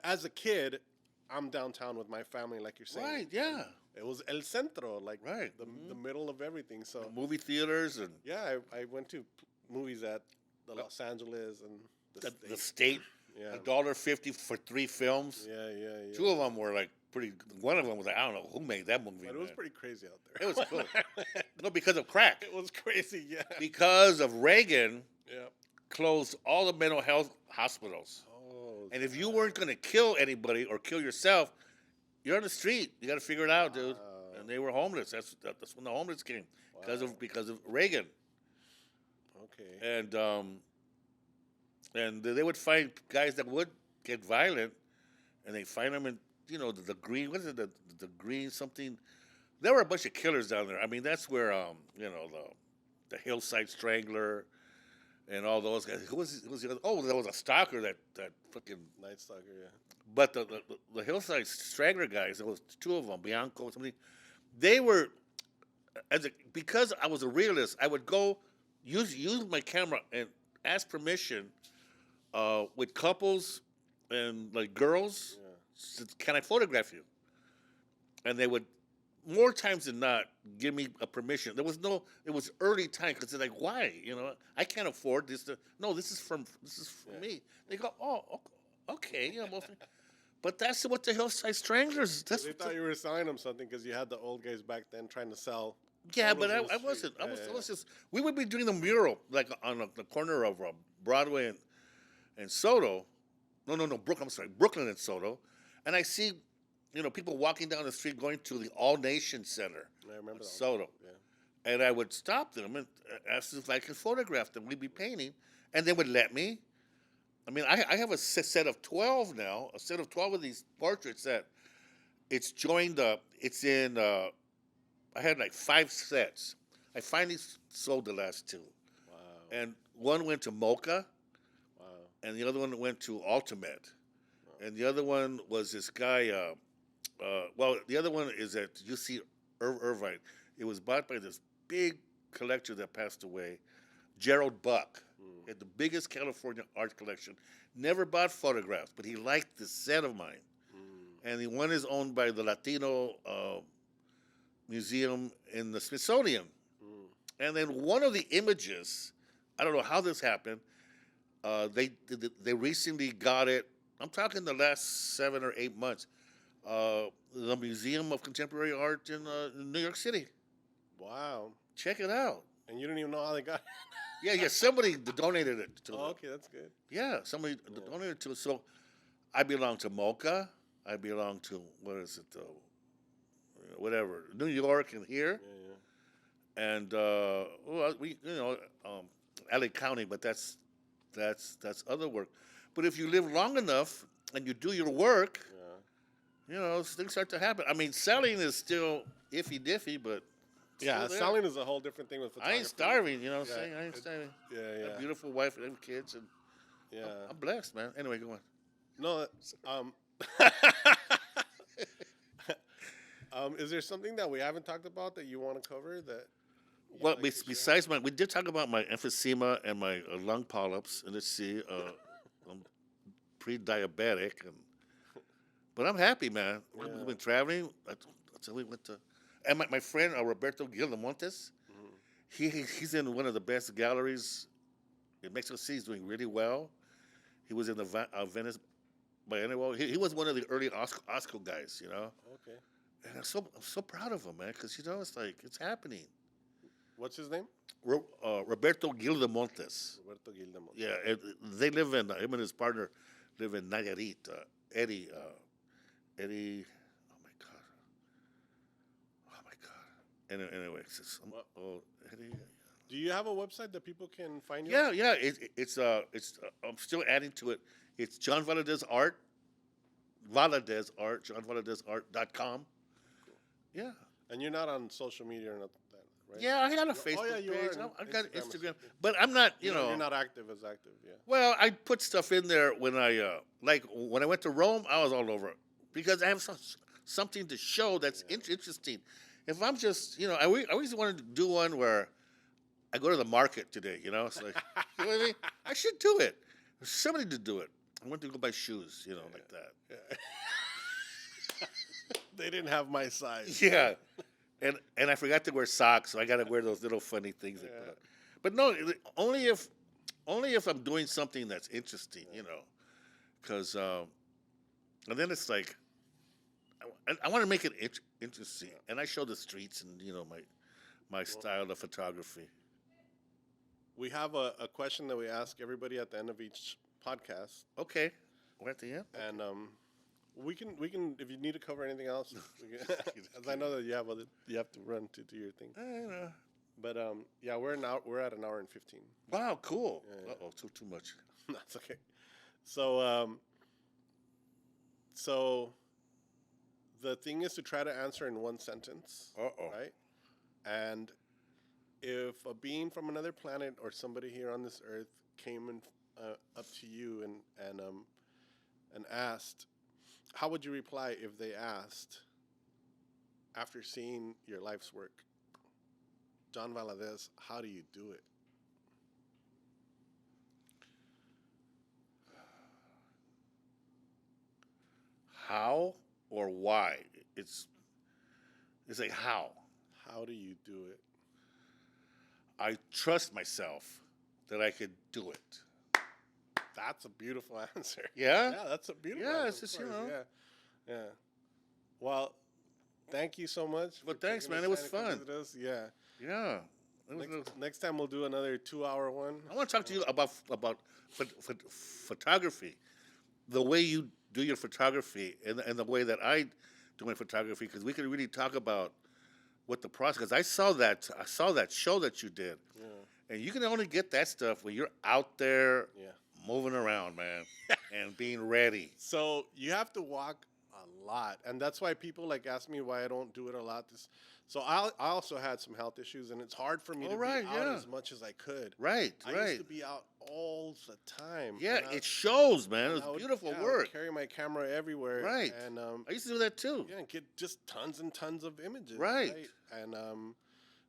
as a kid, I'm downtown with my family, like you're saying. Right, yeah. It was El Centro, the middle of everything. So the movie theaters and. Yeah, I went to movies at the Los Angeles and the State. Yeah. $1.50 for 3 films. Yeah. 2 of them were like pretty. One of them was like, I don't know who made that movie. But it was man. pretty crazy out there. It was cool. No, because of crack. It was crazy, yeah. Because of Reagan Yeah. closed all the mental health hospitals. Oh, And if you weren't going to kill anybody or kill yourself, you're on the street. You got to figure it out, dude. Wow. And they were homeless. That's when the homeless came because Wow. of Reagan. okay. And they would find guys that would get violent, and they find them in the green. What is it? The green something. There were a bunch of killers down there. I mean, that's where the Hillside Strangler and all those guys. Who was the other? Oh, there was a stalker that fucking. Night Stalker, yeah. But the Hillside Strangler guys, there was two of them, Bianco, something. They were, because I was a realist, I would go use my camera and ask permission with couples and like girls. Yeah. Can I photograph you? And they would, more times than not, give me a permission. It was early time because they're like, why? I can't afford this. No, this is for me. They go, oh, okay, but that's what the Hillside Stranglers. That's They thought you were selling them something because you had the old guys back then trying to sell. yeah, photos but in the I street. wasn't. I Yeah, was just. We would be doing the mural like on the corner of Broadway and Soto. No, Brooklyn. I'm sorry, Brooklyn and Soto, and I see, people walking down the street going to the All Nation Center. I remember that. Soto. Yeah. And I would stop them and ask if I could photograph them. We'd be painting, and they would let me. I mean, I have a set of 12 now, a set of 12 of these portraits that it's joined up. It's in, I had like 5 sets. I finally sold the last 2. Wow. And one went to Mocha, Wow. and the other one went to Ultimate. And the other one was this guy, the other one is at UC Irvine. It was bought by this big collector that passed away, Gerald Buck. He had the biggest California art collection. Never bought photographs, but he liked the set of mine. And the one is owned by the Latino Museum in the Smithsonian. And then one of the images, I don't know how this happened, they recently got it. I'm talking the last 7 or 8 months. The Museum of Contemporary Art in New York City. Wow. Check it out. And you didn't even know how they got it. Yeah, somebody donated it to them. Oh, okay, that's good. Yeah, somebody donated to it. So I belong to Mocha. I belong to, what is it, whatever, New York and here. Yeah. And, LA County, but that's other work. But if you live long enough and you do your work, things start to happen. I mean, selling is still iffy-diffy, but Yeah, still there. selling is a whole different thing with I photography. ain't starving, you know what I'm Yeah, saying? I ain't starving. Yeah, A yeah. beautiful wife and kids, and Yeah. I'm blessed, man. Anyway, go on. No, is there something that we haven't talked about that you want to cover that? you'd Well, like to share? besides we did talk about my emphysema and my lung polyps, and let's see, I'm pre-diabetic, but I'm happy, man. Yeah. We've been traveling. So we went to, and my friend Roberto Gildamontes, he's in one of the best galleries in Mexico City. He's doing really well. He was in the Venice Biennial. He was one of the early Oscar guys, Okay. And I'm so proud of him, man, because it's like it's happening. What's his name? Roberto Gildamontes. Roberto Gildemont. Yeah, they live in him and his partner live in Nayarit. Eddie. Oh my God. Anyway, Eddie. Do you have a website that people can find you? Yeah. It's I'm still adding to it. It's John Valadez Art. Valadez Art. JohnValadezArt.com. Yeah. And you're not on social media or nothing, right? Yeah, I got a Facebook yeah, you page. are. I got Instagram is- Instagram, but I'm not. You're not active. Yeah. Well, I put stuff in there when when I went to Rome, I was all over it because I have something to show that's interesting. If I'm just, I always wanted to do one where I go to the market today, it's like, you know what I mean? I should do it. There's somebody to do it. I went to go buy shoes, like that. Yeah. They didn't have my size. Yeah. And I forgot to wear socks, so I got to wear those little funny things. They put on. But no, only if I'm doing something that's interesting, because and then it's like I want to make it interesting, and I show the streets and my style of photography. We have a question that we ask everybody at the end of each podcast, Okay, we're at the end. and we can if you need to cover anything else, as I know that you have to run to do your thing. But yeah, we're at an hour and 15. Wow, cool. Yeah. Uh-oh, too much. That's okay. So so the thing is to try to answer in one sentence, Uh-oh. right? And if a being from another planet or somebody here on this earth came and up to you and asked, how would you reply if they asked, after seeing your life's work, John Valadez, how do you do it? How or why? It's like how. How do you do it? I trust myself that I could do it. That's a beautiful answer. Yeah? Yeah, that's a beautiful Yeah, answer. it's just, of course. Yeah. Well, thank you so much. Well, for thanks, taking man. the It was time to come fun. visit us. Yeah. Yeah. It was Next time we'll do another 2-hour one. I want to talk to you about photography, the way you do your photography, and the way that I do my photography, because we can really talk about what the process. Because I saw that show that you did, and you can only get that stuff when you're out there, moving around, man, and being ready. So you have to walk a lot, and that's why people ask me why I don't do it a lot. So I also had some health issues, and it's hard for me to be out as much as I could. Right, I used to be out all the time. Yeah, it shows, man. It's beautiful I work. would carry my camera everywhere. Right. And I used to do that too. yeah, and get just tons and tons of images. Right. And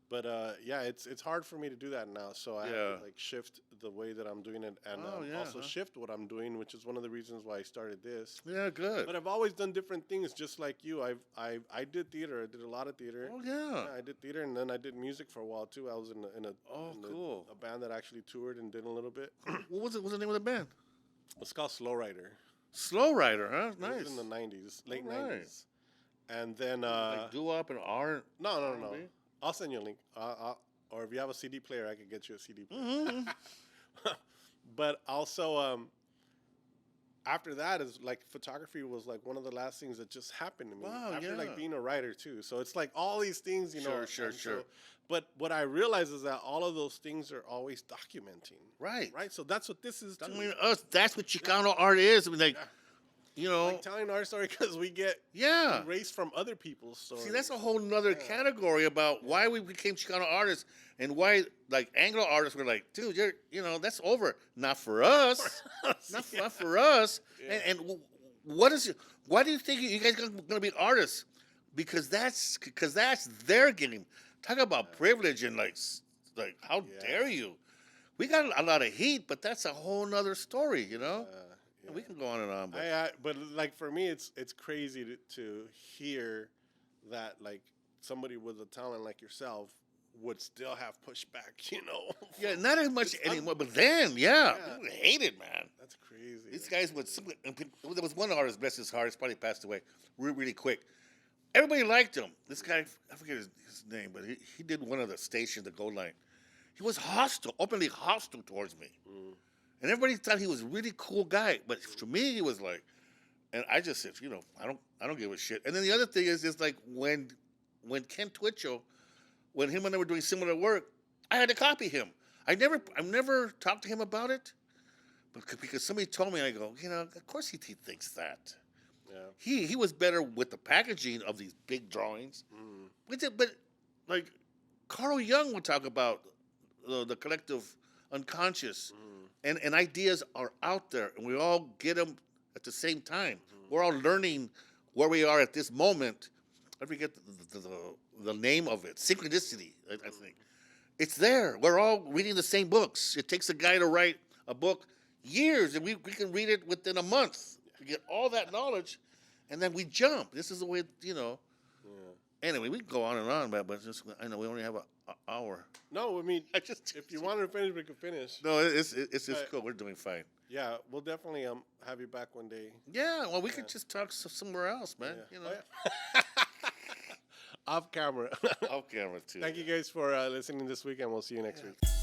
but yeah, it's hard for me to do that now. So I have to shift the way that I'm doing it, and also shift what I'm doing, which is one of the reasons why I started this. Yeah, good. But I've always done different things, just like you. I did theater. I did a lot of theater. Oh yeah. I did theater, and then I did music for a while too. I was in Cool. a band that actually toured and did a little bit. What was it? What's the name of the band? It's called Slow Rider. Slow Rider, huh? It Nice. was in the 90s, late All right. 90s. And then Like doo-wop and R. no. R&B? I'll send you a link. Or if you have a CD player, I could get you a CD player. Mm-hmm. But also, after that is photography was one of the last things that just happened to me. Wow, after yeah. being a writer too. So it's all these things, Sure. But what I realize is that all of those things are always documenting. Right. Right. So that's what this is too. I mean, that's what Chicano art is. I mean, telling our story because we get erased from other people's stories. See, that's a whole nother category about why we became Chicano artists and why Anglo artists were like, dude, that's over. Not for us. Not for us. Yeah. And why do you think you guys are going to be artists? Because that's their game. Talk about privilege and how dare you? We got a lot of heat, but that's a whole nother story, We can go on and on, but for me, it's crazy to hear that somebody with a talent like yourself would still have pushback, Yeah, not as much anymore, but then, people hate it, man. That's crazy. These guys would. There was one artist, bless his heart, he's probably passed away really quick. Everybody liked him. This guy, I forget his name, but he did one of the stations, the Gold Line. He was openly hostile towards me. And everybody thought he was a really cool guy. But to me, he was and I just said, I don't give a shit. And then the other thing is when Ken Twitchell, when him and I were doing similar work, I had to copy him. I never talked to him about it, but because somebody told me, I go, of course he thinks that. Yeah. He was better with the packaging of these big drawings. But Carl Jung would talk about the collective unconscious. And ideas are out there, and we all get them at the same time. We're all learning where we are at this moment. I forget the name of it. Synchronicity, I think. It's there. We're all reading the same books. It takes a guy to write a book years, and we can read it within a month. We get all that knowledge, and then we jump. This is the way, Anyway, we can go on and on, but just I know we only have an hour. No, I mean, I just if you wanted to finish, we could finish. No, it's cool. We're doing fine. Yeah, we'll definitely have you back one day. Yeah, well, we could just talk somewhere else, man. Yeah. You know, Oh, yeah. Off camera. off camera too. Thank you guys for listening this week, and we'll see you next week.